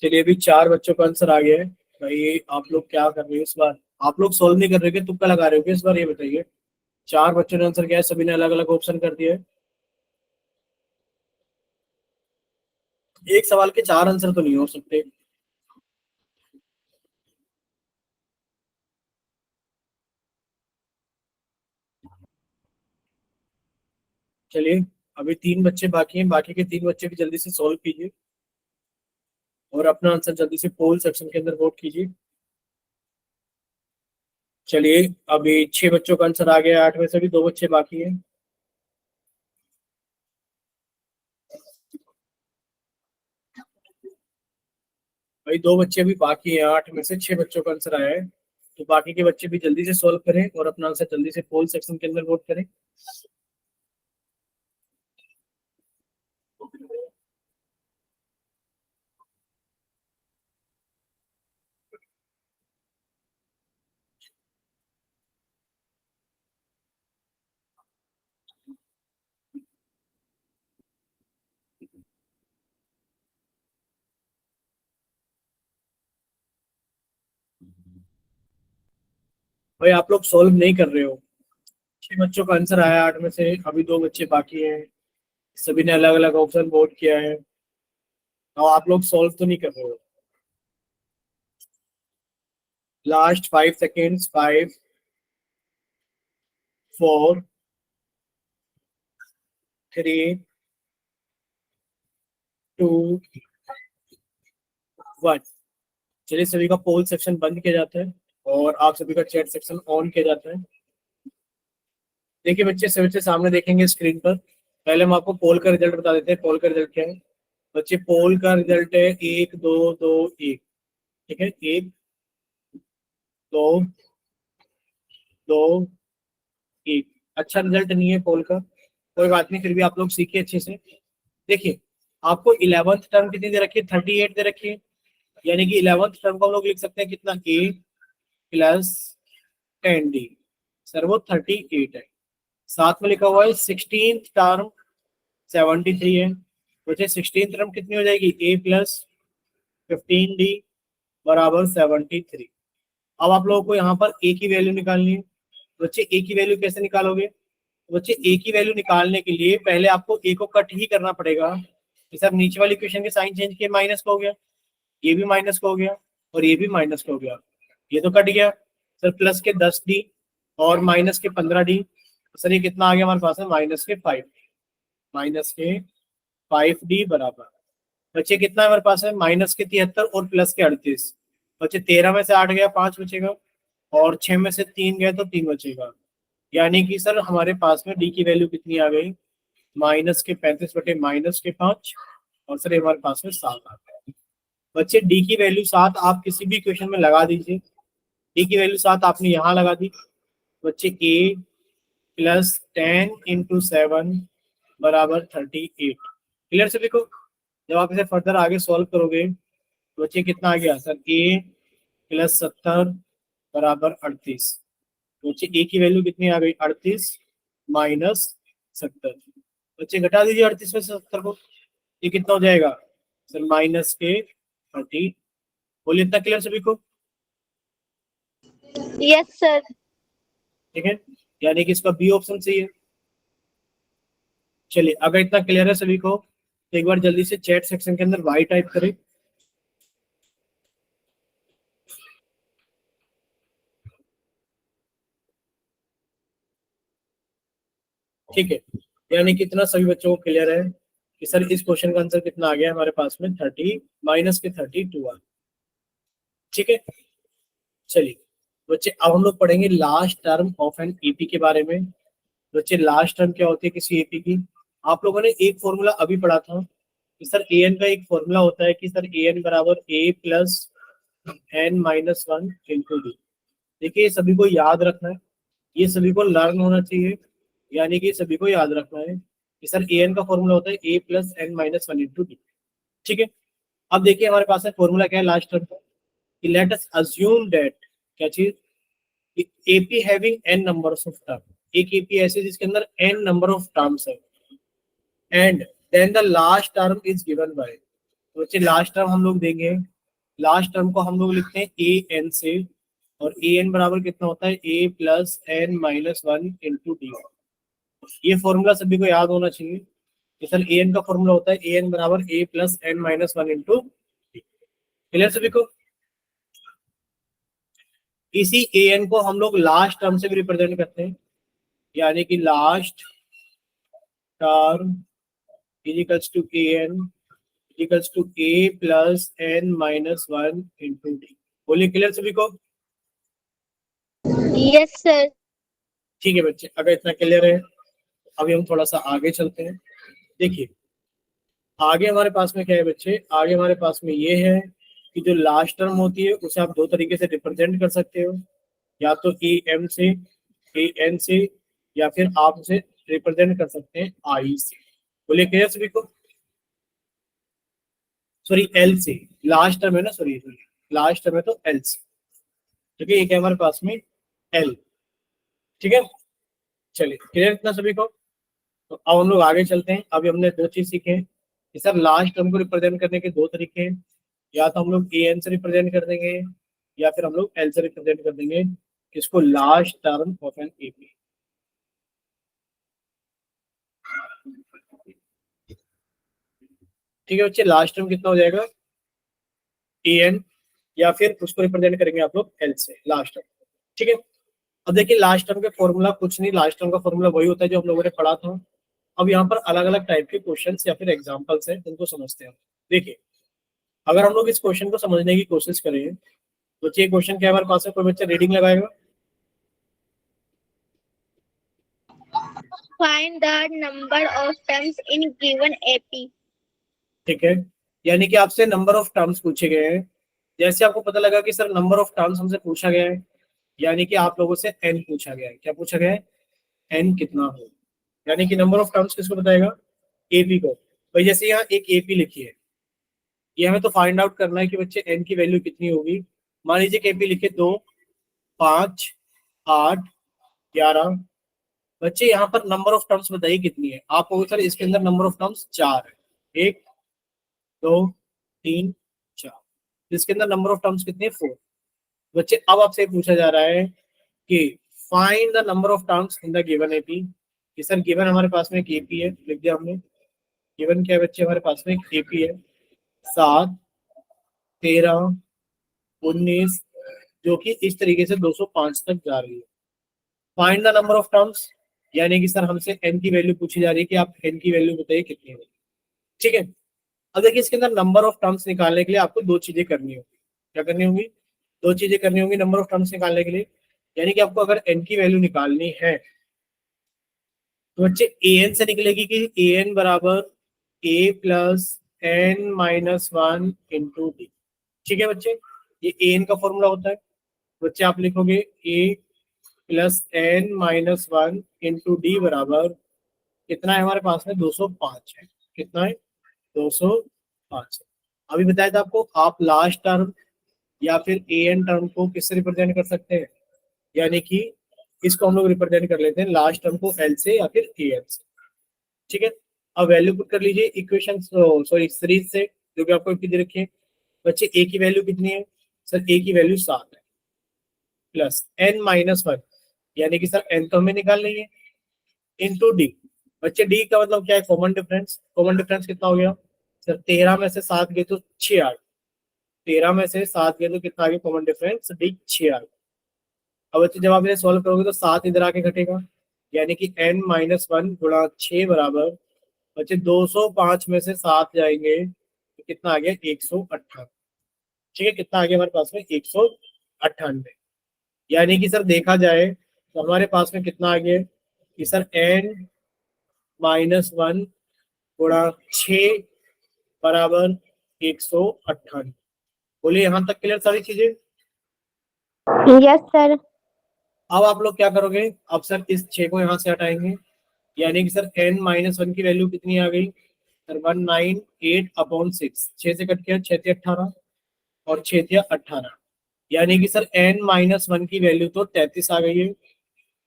Speaker 1: चलिए, अभी 4 बच्चों का आंसर आ गया है भाई। आप लोग क्या कर रहे हो इस बार? आप लोग सॉल्व नहीं कर रहे हो, तुक्का लगा रहे हो क्या इस बार? ये बताइए। 4 बच्चों ने आंसर किया है, सभी ने अलग अलग ऑप्शन कर दिया है। एक सवाल के 4 आंसर तो नहीं हो सकते। चलिए, अभी 3 बच्चे बाकी हैं, बाकी के 3 बच्चे भी जल्दी से सॉल्व कीजिए और अपना आंसर जल्दी से पोल सेक्शन के अंदर वोट कीजिए। चलिए, अभी 6 बच्चों का आंसर आ गया है, 8 में से भी 2 बच्चे बाकी हैं। भाई 2 बच्चे अभी बाकी हैं, 8 में से 6 बच्चों का आंसर आया है। तो बाकी के बच्चे भी जल्दी से सॉल्व करें और अपना आंसर जल्दी से पोल सेक्शन के अंदर वोट करें। भाई आप लोग सॉल्व नहीं कर रहे हो। 6 बच्चों का आंसर आया, 8 में से अभी 2 बच्चे बाकी हैं। सभी ने अलग अलग ऑप्शन वोट किया है, और आप लोग सॉल्व तो नहीं कर रहे हो। Last 5 seconds. 5 4 3 2 1। चलिए, सभी का पोल सेक्शन बंद किया जाता है और आप सभी का चैट सेक्शन ऑन किया जाता है। देखिए बच्चे, सभी बच्चे सामने देखेंगे स्क्रीन पर। पहले हम आपको पोल का रिजल्ट बता देते हैं। पोल का रिजल्ट क्या है बच्चे? पोल का रिजल्ट है 1 2 2 1। ठीक है, 1 2 2 1। अच्छा रिजल्ट नहीं है पोल का, कोई बात नहीं, फिर भी आप लोग सीखिए अच्छे से। देखिए, आपको 11th टर्म कितनी दे रखी है? 38 दे रखी है। यानी कि 11th टर्म को हम लोग लिख सकते हैं कितना? A plus 10D। सर वो 38 है। साथ में लिखा हुआ है 16th टर्म 73 है। वैसे 16th टर्म कितनी हो जाएगी? A प्लस 15D बराबर 73। अब आप लोगों को यहाँ पर A की वैल्यू निकालनी है। बच्चे A की वैल्यू कैसे निकालोगे? बच्चे A की वैल्यू निकालने के लिए पहले आपको A को कट ही करना पड़ेगा। जैसे अब नीचे वाली इक्वेशन के साइन चेंज किए, माइनस का हो गया, ये भी माइनस का हो गया, और ये भी माइनस का हो गया। ये तो कट गया सर। प्लस के 10D और माइनस के 15D। सर ये कितना आ गया हमारे पास है? माइनस के 5। माइनस के 5D बराबर बच्चे कितना हमारे पास है? माइनस के 73 और प्लस के 38। बच्चे 13 में से 8 गया, 5 बचेगा, और 6 में से 3 गया तो 3 बचेगा। यानी कि सर हमारे पास में डी की वैल्यू कितनी आ गई? माइनस के 35 बटे माइनस के 5, और सर हमारे पास में 7 आ गया। बच्चे डी की वैल्यू 7 आप किसी भी क्वेश्चन में लगा दीजिए। डी की वैल्यू 7 आपने यहाँ लगा दी। बच्चे ए प्लस 10 इंटू 7 बराबर 38। क्लियर से देखो, जब आप इसे फर्दर आगे सॉल्व करोगे तो बच्चे कितना आ गया सर? ए प्लस 70 बराबर 38। तो बच्चे ए की वैल्यू कितनी आ गई? 38 माइनस 70। बच्चे घटा दीजिए 38 में से 70 को, ये कितना हो जाएगा सर? माइनस के 30। बोलिए, इतना क्लियर सभी को?
Speaker 2: Yes, sir.
Speaker 1: ठीक है। यानी कि इसका बी ऑप्शन सही है। चलिए, अगर इतना क्लियर है सभी को तो एक बार जल्दी से चैट सेक्शन के अंदर वाई टाइप करें। ठीक है, यानी कि इतना सभी बच्चों को क्लियर है कि सर इस क्वेश्चन का आंसर कितना आ गया हमारे पास में 30 माइनस के 32 आ। ठीक है, चलिए बच्चे अब हम लोग पढ़ेंगे last term of an AP के बारे में। बच्चे लास्ट टर्म क्या होती है किसी एपी की? आप लोगों ने एक फॉर्मूला अभी पढ़ा था कि सर ए एन का एक फॉर्मूला होता है कि सर ए एन बराबर a plus n minus one into d. देखिए ये सभी को याद रखना है, ये सभी को लर्न होना चाहिए, यानी कि सभी को याद रखना है कि सर ए एन का फॉर्मूला होता है a plus n minus one into d. ठीक है, अब देखिए हमारे पास है फॉर्मूला क्या है लास्ट टर्म का, कि लेट अस अज्यूम दैट क्या चीज, AP having n numbers of term. एक एपी ऐसे जिसके अंदर एन नंबर ऑफ टर्म्स है and then the last term is given by. तो बच्चे लास्ट टर्म हम लोग देंगे, लास्ट टर्म को हम लोग लिखते हैं ए एन से, और ए एन बराबर कितना होता है a plus n minus one into d. ये फॉर्मूला सभी को याद होना चाहिए कि सर ए एन का फॉर्मूला होता है ए एन बराबर a plus n minus one into d. Clear सभी को? इसी ए एन को हम लोग लास्ट टर्म से भी रिप्रेजेंट करते हैं, यानी कि last term equals to a n equals to a plus n minus one into d. बोलिए क्लियर सभी को?
Speaker 2: Yes, sir.
Speaker 1: ठीक है बच्चे, अगर इतना क्लियर है अभी हम थोड़ा सा आगे चलते हैं। देखिए आगे हमारे पास में क्या है बच्चे, आगे हमारे पास में ये है कि जो लास्ट टर्म होती है उसे आप दो तरीके से रिप्रेजेंट कर सकते हो, या तो ए एम से, ए एन से, या फिर आप उसे रिप्रेजेंट कर सकते हैं आई से। बोलिए क्लियर सभी को? सॉरी एल से, लास्ट टर्म है ना, सॉरी सॉरी लास्ट टर्म है तो एल से। ठीक है, ये क्या है हमारे पास में एल। ठीक है, चलिए क्लियर इतना सभी को? तो अब हम लोग आगे चलते हैं। अभी हमने दो चीज सीखे कि सर लास्ट टर्म को रिप्रेजेंट करने के दो तरीके हैं, या तो हम लोग ए एन से रिप्रेजेंट कर देंगे या फिर हम लोग एल से रिप्रेजेंट कर देंगे किसको, last term of an AP. ठीक है बच्चे, लास्ट टर्म कितना हो जाएगा ए एन, या फिर उसको रिप्रेजेंट करेंगे आप लोग एल से लास्ट टर्म। ठीक है, अब देखिए लास्ट टर्म का फॉर्मूला कुछ नहीं, लास्ट टर्म का फॉर्मूला वही होता है जो हम लोगों ने पढ़ा था। अब यहाँ पर अलग अलग टाइप के क्वेश्चंस या फिर एग्जांपल्स हैं, उनको समझते हैं। देखिए अगर हम लोग इस क्वेश्चन को समझने की कोशिश करें तो ये क्वेश्चन क्या हमारे पास है, कोई बच्चा रीडिंग लगाएगा?
Speaker 2: Find the number of terms in given AP.
Speaker 1: ठीक है, यानी कि आपसे नंबर ऑफ टर्म्स पूछे गए हैं। जैसे आपको पता लगा कि सर नंबर ऑफ टर्म्स हमसे पूछा गया है, यानी कि आप लोगों से एन पूछा गया है। क्या पूछा गया है? एन कितना हो, यानी कि नंबर ऑफ टर्म्स किसको बताएगा? एपी को। भाई जैसे यहाँ एक एपी लिखी है, ये हमें तो फाइंड आउट करना है कि बच्चे एन की वैल्यू कितनी होगी। मान लीजिए एपी लिखे 2, 5, 8, 11। बच्चे यहाँ पर नंबर ऑफ टर्म्स बताइए कितनी है। आप कहोगे सर इसके अंदर नंबर ऑफ टर्म्स 4 है, 1 2 3 4। इसके अंदर नंबर ऑफ टर्म्स कितनी है? 4। बच्चे अब आपसे पूछा जा रहा है कि find the number of terms in the given AP. कि सर गिवन हमारे पास में एक एपी है, लिख दिया हमने। गिवन क्या है बच्चे, हमारे पास में एक एपी है 7, 13, 19, जो कि इस तरीके से 205 तक जा रही है। Find the number of terms, यानी कि सर हमसे एन की वैल्यू पूछी जा रही है कि आप एन की वैल्यू बताइए कितनी है। ठीक है, अब देखिए इसके अंदर नंबर ऑफ टर्म्स निकालने के लिए आपको दो चीजें करनी होगी। क्या करनी होगी? दो चीजें करनी होंगी नंबर ऑफ टर्म्स निकालने के लिए। यानी कि आपको अगर एन की वैल्यू निकालनी है तो बच्चे ए एन से निकलेगी कि ए एन बराबर a plus n minus one into d. ठीक है बच्चे, ये ए एन का फॉर्मूला होता है। बच्चे आप लिखोगे a plus n minus one into d बराबर कितना है हमारे पास में, 205 है। कितना है? 205। अभी बताया था आपको, आप लास्ट टर्म या फिर ए एन टर्म को किससे रिप्रेजेंट कर सकते हैं, यानी कि इसको हम लोग रिप्रेजेंट कर लेते हैं लास्ट टर्म को एल से या फिर ए एन से। ठीक है, अब वैल्यू पुट कर लीजिए इक्वेशन, सॉरी सीरीज से जो कि आपको दे रखी है। बच्चे ए की वैल्यू कितनी है? सर ए की वैल्यू 7 है, प्लस एन माइनस वन, यानी कि सर n तो हमें निकाल लेंगे इंटू डी। बच्चे डी का मतलब क्या है, कॉमन डिफरेंस। कॉमन डिफरेंस कितना हो गया सर, 13 में से 7 गए तो 6 आ गए। 13 में से 7 गए तो कितना आ गया कॉमन डिफरेंस, डी 6 आ गया। अब बच्चे जब आप इन्हें सॉल्व करोगे तो 7 इधर आके घटेगा, यानी कि n-1 गुणा 6 बराबर बच्चे 205 में से 7 जाएंगे तो कितना आ गया 198। ठीक है, कितना आ गया हमारे पास में 198। यानी कि सर देखा जाए तो हमारे पास में कितना आ गया कि सर n-1 गुणा 6 बराबर 198। बोलिए यहाँ तक क्लियर सारी चीजें।
Speaker 2: Yes sir.
Speaker 1: अब आप लोग क्या करोगे, अब सर इस 6 को यहाँ से हटाएंगे, यानी कि सर n-1 की वैल्यू कितनी आ गई सर 198/6। 6 से कट किया 6 × 18 और 6 × 18, यानी कि सर n-1 की वैल्यू तो 33 आ गई है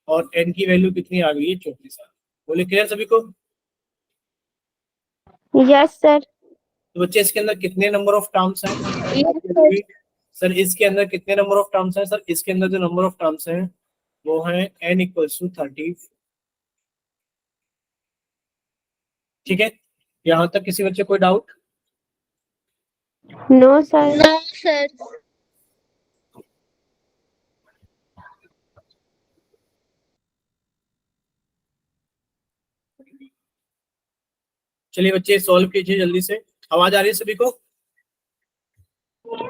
Speaker 1: और n की वैल्यू कितनी आ गई है 34 आ गई। बोले क्लियर सभी को।
Speaker 2: Yes sir.
Speaker 1: तो बच्चे इसके अंदर कितने नंबर ऑफ टर्म्स हैं
Speaker 2: यस सर।
Speaker 1: सर, इसके अंदर कितने नंबर ऑफ टर्म्स हैं सर, इसके अंदर जो नंबर ऑफ टर्म्स हैं वो है n=30। ठीक है, यहाँ तक किसी बच्चे कोई doubt.
Speaker 2: No sir. No sir.
Speaker 1: चलिए बच्चे सॉल्व कीजिए जल्दी से, आवाज आ रही है सभी को।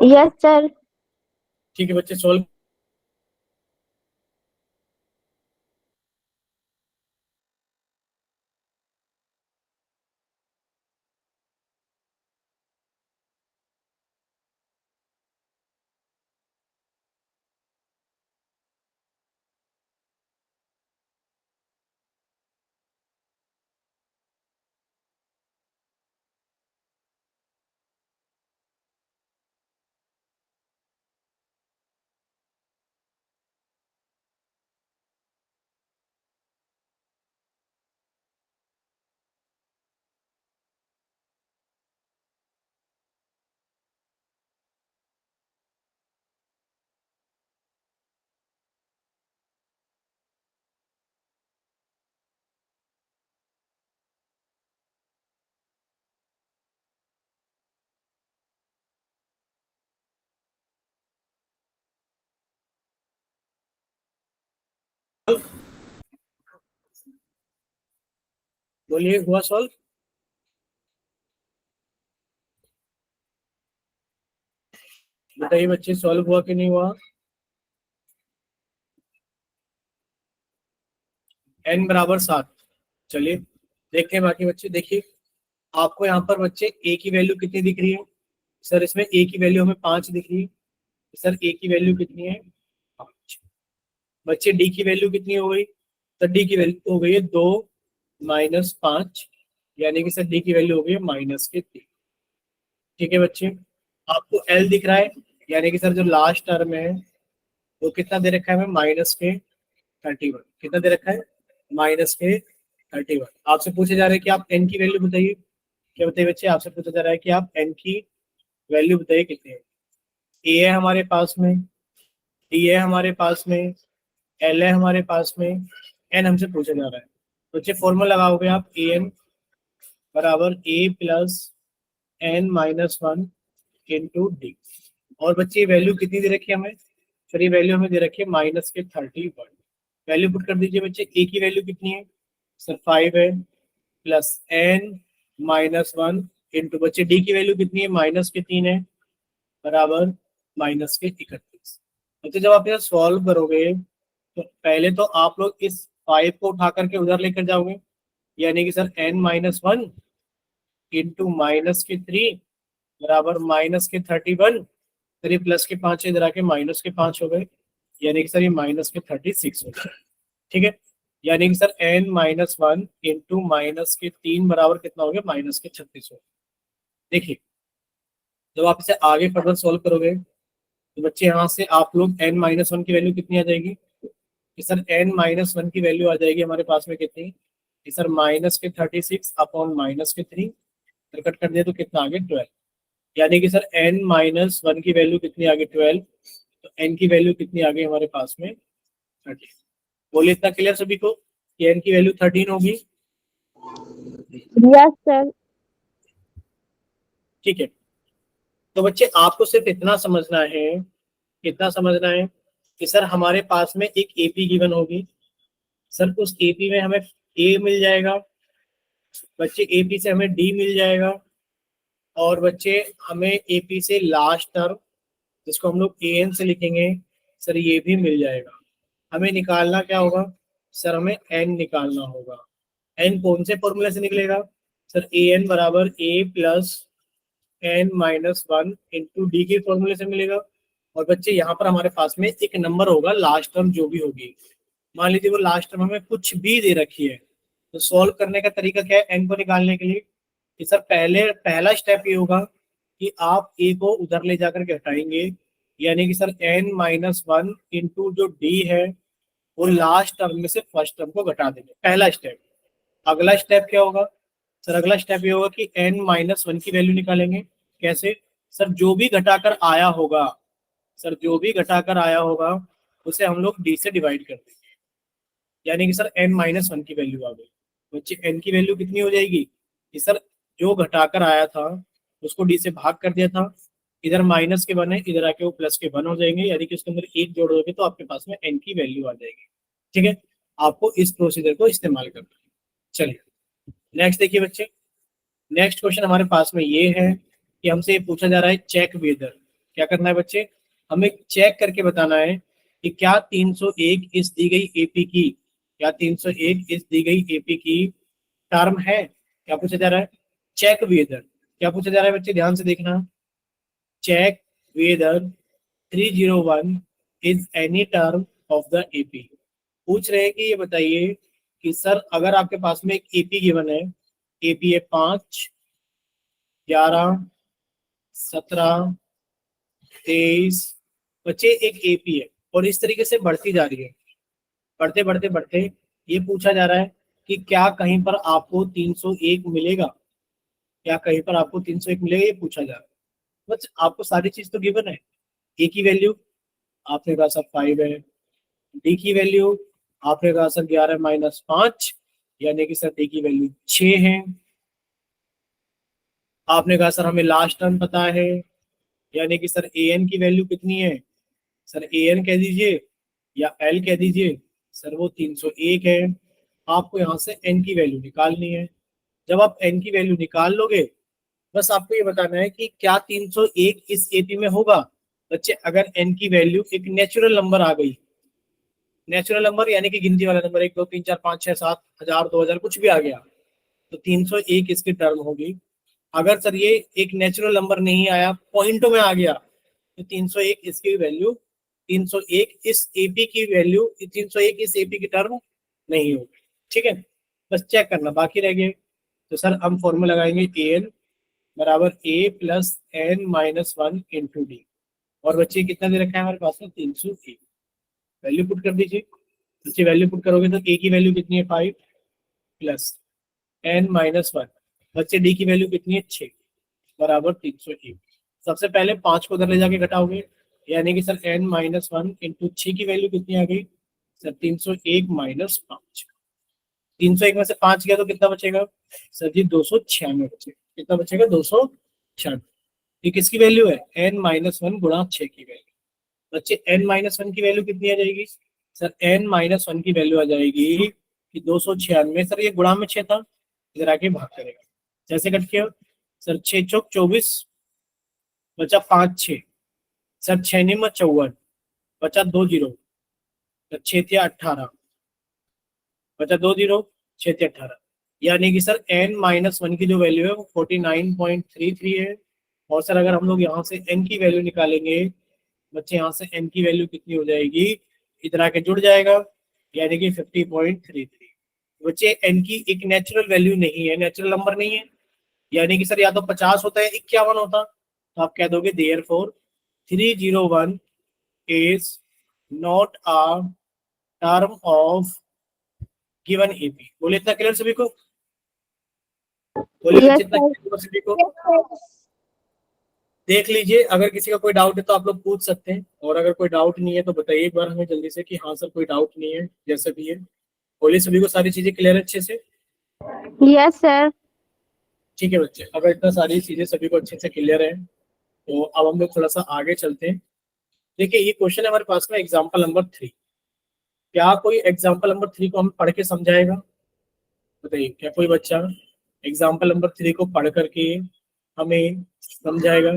Speaker 2: Yes sir.
Speaker 1: ठीक है बच्चे सॉल्व। बोलिए हुआ सॉल्व। बताइए बच्चे सॉल्व हुआ कि नहीं हुआ। n=7। चलिए देखते हैं बाकी बच्चे। देखिए आपको यहाँ पर बच्चे a की वैल्यू कितनी दिख रही है सर, इसमें a की वैल्यू हमें 5 दिख रही है। सर a की वैल्यू कितनी है 5। बच्चे d की वैल्यू कितनी हो गई सर, d की वैल्यू हो गई है 2 - 5, यानी कि सर d की वैल्यू हो गई है -3। ठीक है बच्चे, आपको l दिख रहा है, यानी कि सर जो लास्ट टर्म है वो कितना दे रखा है हमें -31। कितना दे रखा है -31। आपसे पूछे जा रहे हैं कि आप n की वैल्यू बताइए। क्या बताइए बच्चे, आपसे पूछा जा रहा है कि आप n की वैल्यू बताइए कितनी है। a है हमारे पास में, d है हमारे पास में, l है हमारे पास में, n हमसे पूछा जा रहा है। तो बच्चे फॉर्मूला लगाओगे आप an बराबर a plus n-1 into d. और बच्चे ये वैल्यू कितनी दे रखी है हमें, फिर ये वैल्यू हमें दे रखी है -31। वैल्यू पुट कर दीजिए बच्चे, a की वैल्यू कितनी है सर 5 है, प्लस n-1 इंटू बच्चे d की वैल्यू कितनी है -3 है, बराबर -31। बच्चे जब आप इसे सॉल्व करोगे तो पहले तो आप लोग इस 5 को उठा करके उधर लेकर जाओगे, यानी कि सर n-1 इंटू -3 बराबर -31। फिर ये प्लस के 5 इधर आके -5 हो गए, यानी कि सर ये -36 हो गए। ठीक है, यानी कि सर n-1 इंटू -3 बराबर कितना हो गया -36 हो गया। देखिए जब आप इसे आगे फर्दर सॉल्व करोगे तो बच्चे यहाँ से आप लोग n-1 की वैल्यू कितनी आ जाएगी कि सर n-1 की वैल्यू आ जाएगी हमारे पास में कितनी कि सर -36/-3। कट कर दिया तो कितना आ गया 12, यानी कि सर n-1 की वैल्यू कितनी आ गई 12, तो n की वैल्यू कितनी आ गई हमारे पास में 30। बोले इतना क्लियर सभी को कि n की वैल्यू 13 होगी।
Speaker 2: Yes, sir.
Speaker 1: ठीक है, तो बच्चे आपको सिर्फ इतना समझना है, कितना समझना है कि सर हमारे पास में एक एपी गिवन होगी, सर उस एपी में हमें ए मिल जाएगा, बच्चे एपी से हमें डी मिल जाएगा, और बच्चे हमें एपी से लास्ट टर्म जिसको हम लोग ए एन से लिखेंगे सर ये भी मिल जाएगा। हमें निकालना क्या होगा सर, हमें एन निकालना होगा। एन कौन से फॉर्मूले से निकलेगा सर, ए एन बराबर a plus n minus one into d के फॉर्मूले से मिलेगा। और बच्चे यहाँ पर हमारे पास में एक नंबर होगा लास्ट टर्म जो भी होगी, मान लीजिए वो लास्ट टर्म हमें कुछ भी दे रखी है, तो सॉल्व करने का तरीका क्या है एन को निकालने के लिए कि सर पहला स्टेप ये होगा कि आप ए को उधर ले जाकर के हटाएंगे, यानी कि sir n minus one into जो डी है वो लास्ट टर्म में से फर्स्ट टर्म को घटा देंगे, पहला स्टेप। अगला स्टेप क्या होगा सर, अगला स्टेप ये होगा कि एन माइनस वन की वैल्यू निकालेंगे। कैसे सर, जो भी घटाकर आया होगा सर, जो भी घटाकर आया होगा उसे हम लोग डी से डिवाइड कर देंगे, यानी कि सर एन माइनस वन की वैल्यू आ गई। बच्चे एन की वैल्यू कितनी हो जाएगी कि सर जो घटाकर आया था उसको डी से भाग कर दिया था, इधर माइनस के वन है, इधर आके वो प्लस के वन हो जाएंगे, यानी कि उसके अंदर एक जोड़ दोगे तो आपके पास में एन की वैल्यू आ जाएगी। ठीक है, आपको इस प्रोसीजर को इस्तेमाल करना है। चलिए नेक्स्ट देखिए बच्चे, नेक्स्ट क्वेश्चन हमारे पास में ये है कि हमसे ये पूछा जा रहा है चेक वेदर। क्या करना है बच्चे, हमें चेक करके बताना है कि क्या 301 इस दी गई एपी की, क्या 301 इस दी गई एपी की टर्म है। क्या पूछा जा रहा है, चेक वेदर। क्या पूछा जा रहा है बच्चे, ध्यान से देखना, check whether 301 is any term of the AP. पूछ रहे हैं कि ये बताइए कि सर अगर आपके पास में एक एपी गिवन है, एपी है 5, 11, 17, 23, बच्चे एक एपी है और इस तरीके से बढ़ती जा रही है, बढ़ते बढ़ते बढ़ते ये पूछा जा रहा है कि क्या कहीं पर आपको 301 मिलेगा, क्या कहीं पर आपको 301 मिलेगा, ये पूछा जा रहा है। बस आपको सारी चीज तो गिवन है, ए की वैल्यू आपने कहा सर 5 है, डी की वैल्यू आपने कहा सर 11 माइनस 5, यानी कि सर डी की वैल्यू 6 है। आपने कहा सर हमें लास्ट टर्म पता है, यानी कि सर ए एन की वैल्यू कितनी है, सर ए एन कह दीजिए या एल कह दीजिए, सर वो 301 है। आपको यहाँ से एन की वैल्यू निकालनी है। जब आप एन की वैल्यू निकाल लोगे, बस आपको ये बताना है कि क्या 301 इस एपी में होगा। बच्चे अगर एन की वैल्यू एक नेचुरल नंबर आ गई, नेचुरल नंबर यानी कि गिनती वाला नंबर 1 2 3 4 5 6 7 1000 2000 कुछ भी आ गया, तो 301 इसकी टर्म होगी। अगर सर ये एक नेचुरल नंबर नहीं आया, पॉइंटों में आ गया, तो 301 इसकी वैल्यू, 301 इस एपी की वैल्यू, 301 इस एपी की टर्म नहीं होगी। ठीक है, बस चेक करना बाकी रह गए। तो सर हम फॉर्मूला लगाएंगे ए एन बराबर a plus n minus one into d, और बच्चे कितना दे रखा है हमारे पास में 301, वैल्यू पुट कर दीजिए। बच्चे वैल्यू पुट करोगे तो ए की वैल्यू कितनी है 5 प्लस एन माइनस वन, बच्चे डी की वैल्यू कितनी है 6 बराबर 301। सबसे पहले 5 को उधर ले जाके घटाओगे, यानी कि sir n minus one into 6 की वैल्यू कितनी आ गई सर 301 माइनस 5। 301 में से 5 गया तो कितना बचेगा सर जी 296 बचे, कितना बचेगा 296। ये किसकी वैल्यू है, एन माइनस वन गुणा 6 की वैल्यू। बच्चे एन माइनस वन की वैल्यू कितनी आ जाएगी सर, एन माइनस वन की वैल्यू आ जाएगी कि 296। सर ये गुणा में 6 था, इधर आके भाग करेगा, जैसे कट किया सर 6 चौक 24 बचा 5 6, सर 6 निम 54 बचा 2 जीरो, 6 थे 18 बचा 2 जीरो, 6 थे 18, यानी कि सर एन माइनस वन की जो वैल्यू है वो 49.33 है। और सर अगर हम लोग यहाँ से एन की वैल्यू निकालेंगे, बच्चे यहाँ से एन की वैल्यू कितनी हो जाएगी, इधर आके जुड़ जाएगा, यानी कि 50.33। बच्चे एन की एक नेचुरल वैल्यू नहीं है, नेचुरल नंबर नहीं है, यानी कि सर या तो 50 होता है 51 होता, तो आप कह दोगे therefore 301 is not a term of given AP. बोले इतना क्लियर सभी को, बोले
Speaker 2: Yes,
Speaker 1: इतना
Speaker 2: sir.
Speaker 1: क्लियर सभी को।
Speaker 2: Yes, sir.
Speaker 1: देख लीजिए, अगर किसी का कोई डाउट है तो आप लोग पूछ सकते हैं, और अगर कोई डाउट नहीं है तो बताइए एक बार हमें जल्दी से कि हाँ सर कोई डाउट नहीं है, जैसे भी है। बोलिए, सभी को सारी चीजें क्लियर है अच्छे से?
Speaker 2: Yes, sir.
Speaker 1: ठीक है बच्चे, अगर इतना सारी चीजें सभी को अच्छे से क्लियर है तो अब हम लोग थोड़ा सा आगे चलते हैं। देखिए, ये क्वेश्चन है हमारे पास में एग्जाम्पल नंबर 3। क्या कोई एग्जाम्पल नंबर 3 को हम पढ़ के समझाएगा? बताइए, क्या कोई बच्चा एग्जाम्पल नंबर 3 को पढ़ करके हमें समझाएगा?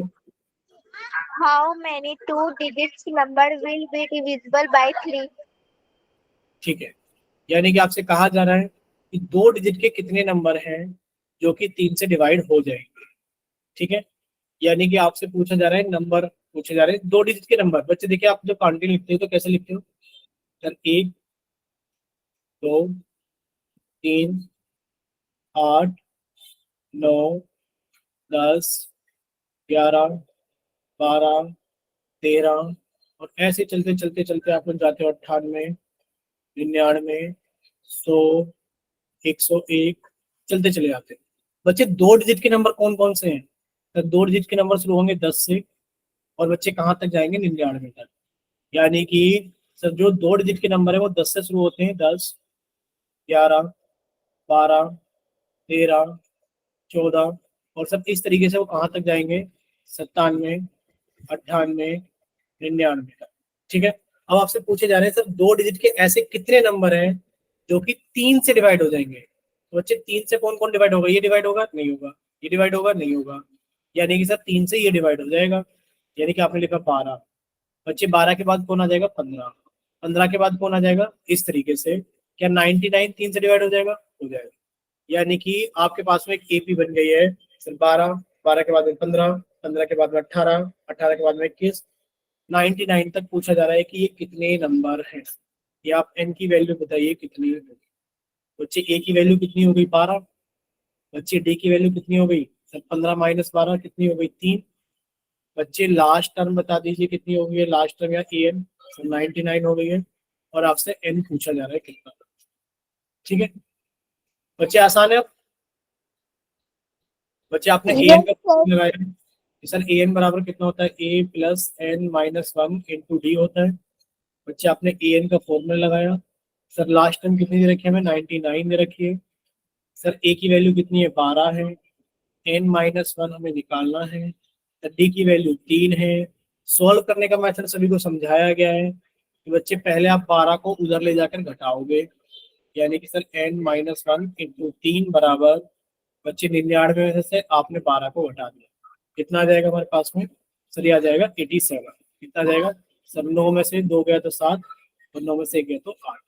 Speaker 2: How many two digits number will be divisible by 3?
Speaker 1: ठीक है, यानी कि आपसे कहा जा रहा है कि 2 डिजिट के कितने नंबर हैं जो कि 3 से डिवाइड हो जाएंगे। ठीक है, यानी कि आपसे पूछा जा रहा है, नंबर पूछे जा रहे हैं 2 डिजिट के नंबर। बच्चे देखिए, आप जब काउंटिंग लिखते हो तो कैसे लिखते हो? सर 1, 2, 3, 8, 9, 10, 11, 12, 13, और ऐसे चलते चलते चलते आप लोग जाते हो 98, 99, 100, 101, चलते चले जाते हैं। बच्चे 2 डिजिट के नंबर कौन कौन से हैं? तो 2 डिजिट के नंबर शुरू होंगे 10 से, और बच्चे कहाँ तक जाएंगे? 99 तक। यानी कि सर जो 2 डिजिट के नंबर है वो 10 से शुरू होते हैं, 10, 11, 12, 13, 14, और सब इस तरीके से वो कहाँ तक जाएंगे? 97, 98, 99 तक। ठीक है, अब आपसे पूछे जा रहे हैं सर 2 डिजिट के ऐसे कितने नंबर हैं जो कि 3 से डिवाइड हो जाएंगे? तो बच्चे 3 से कौन कौन डिवाइड होगा? ये डिवाइड होगा, नहीं होगा, ये डिवाइड होगा, नहीं होगा, यानी कि सर 3 से ये डिवाइड हो जाएगा। यानी कि आपने लिखा 12। बच्चे 12 के बाद कौन आ जाएगा? 15। 15 के बाद कौन आ जाएगा? इस तरीके से। क्या 99 3 से डिवाइड हो जाएगा? हो जाएगा। यानी कि आपके पास में एक एपी बन गई है सर 12, 12 के बाद में 15, 15 के बाद में 18, 18 के बाद में 21, 99 तक पूछा जा रहा है कि ये कितने नंबर हैं। ये आप एन की वैल्यू बताइए कितनी होगी? बच्चे ए की वैल्यू कितनी हो गई? 12। बच्चे डी की वैल्यू कितनी हो गई? सर 15 माइनस 12 कितनी हो गई? 3। बच्चे लास्ट टर्म बता दीजिए कितनी हो गई है, लास्ट टर्म या ए एन? 99 हो गई है, और आपसे एन पूछा जा रहा है कितना। ठीक है बच्चे, आसान है। अब बच्चे आपने ए एन
Speaker 2: Yes,
Speaker 1: का
Speaker 2: sir.
Speaker 1: लगाया कि सर ए एन बराबर कितना होता है? A plus n minus 1 into d होता है। बच्चे आपने ए एन का फॉर्मूला लगाया। सर लास्ट टर्म कितनी दे रखी है हमें? 99 दे रखी है। सर ए की वैल्यू कितनी है? 12 है। एन माइनस 1 हमें निकालना है। डी की वैल्यू 3 है। सॉल्व करने का मेथड सभी को समझाया गया है कि बच्चे पहले आप 12 को उधर ले जाकर घटाओगे, यानी कि सर एन माइनस 1 इंटू 3 बराबर, बच्चे 99 में से आपने 12 को घटा दिया, कितना आ जाएगा हमारे पास में? सर ये आ जाएगा 87। कितना आ जाएगा? सर 9 में से 2 गया तो 7, और 9 में से 1 गया तो 8,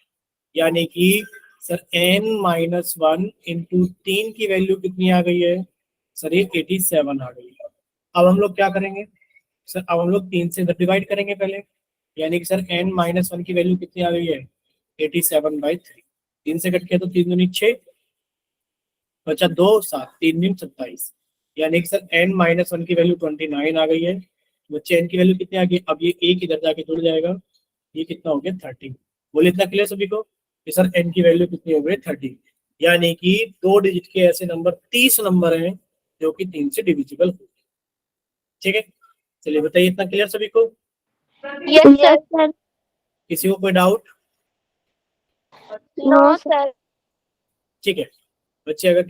Speaker 1: यानी कि सर एन माइनस 1 इंटू 3 की वैल्यू कितनी आ गई है? सर ये 87 आ गई है। अब हम लोग क्या करेंगे? सर अब हम लोग 3 से डिवाइड करेंगे पहले, यानी कि सर एन माइनस 1 की वैल्यू कितनी आ गई है? 87/3। 3 से कट किया तो 3 दूनी 6, बचा 2 7, 3 दिन 27, यानी कि सर एन माइनस 1 की वैल्यू 29 आ गई है। बच्चे एन की वैल्यू कितनी आ गई? अब ये एक इधर जाके जुड़ जाएगा, ये कितना हो गया? 30। बोले इतना क्लियर सभी को कि सर एन की वैल्यू कितनी हो गई? 30। यानी कि 2 डिजिट के ऐसे नंबर 30 नंबर हैं जो कि 3 से डिविजिबल हो। ठीक है, चलिए बताइए, इतना क्लियर सभी को?
Speaker 2: Yes, sir.
Speaker 1: किसी को कोई डाउट?
Speaker 2: No, sir.
Speaker 1: ठीक है बच्चे, अगर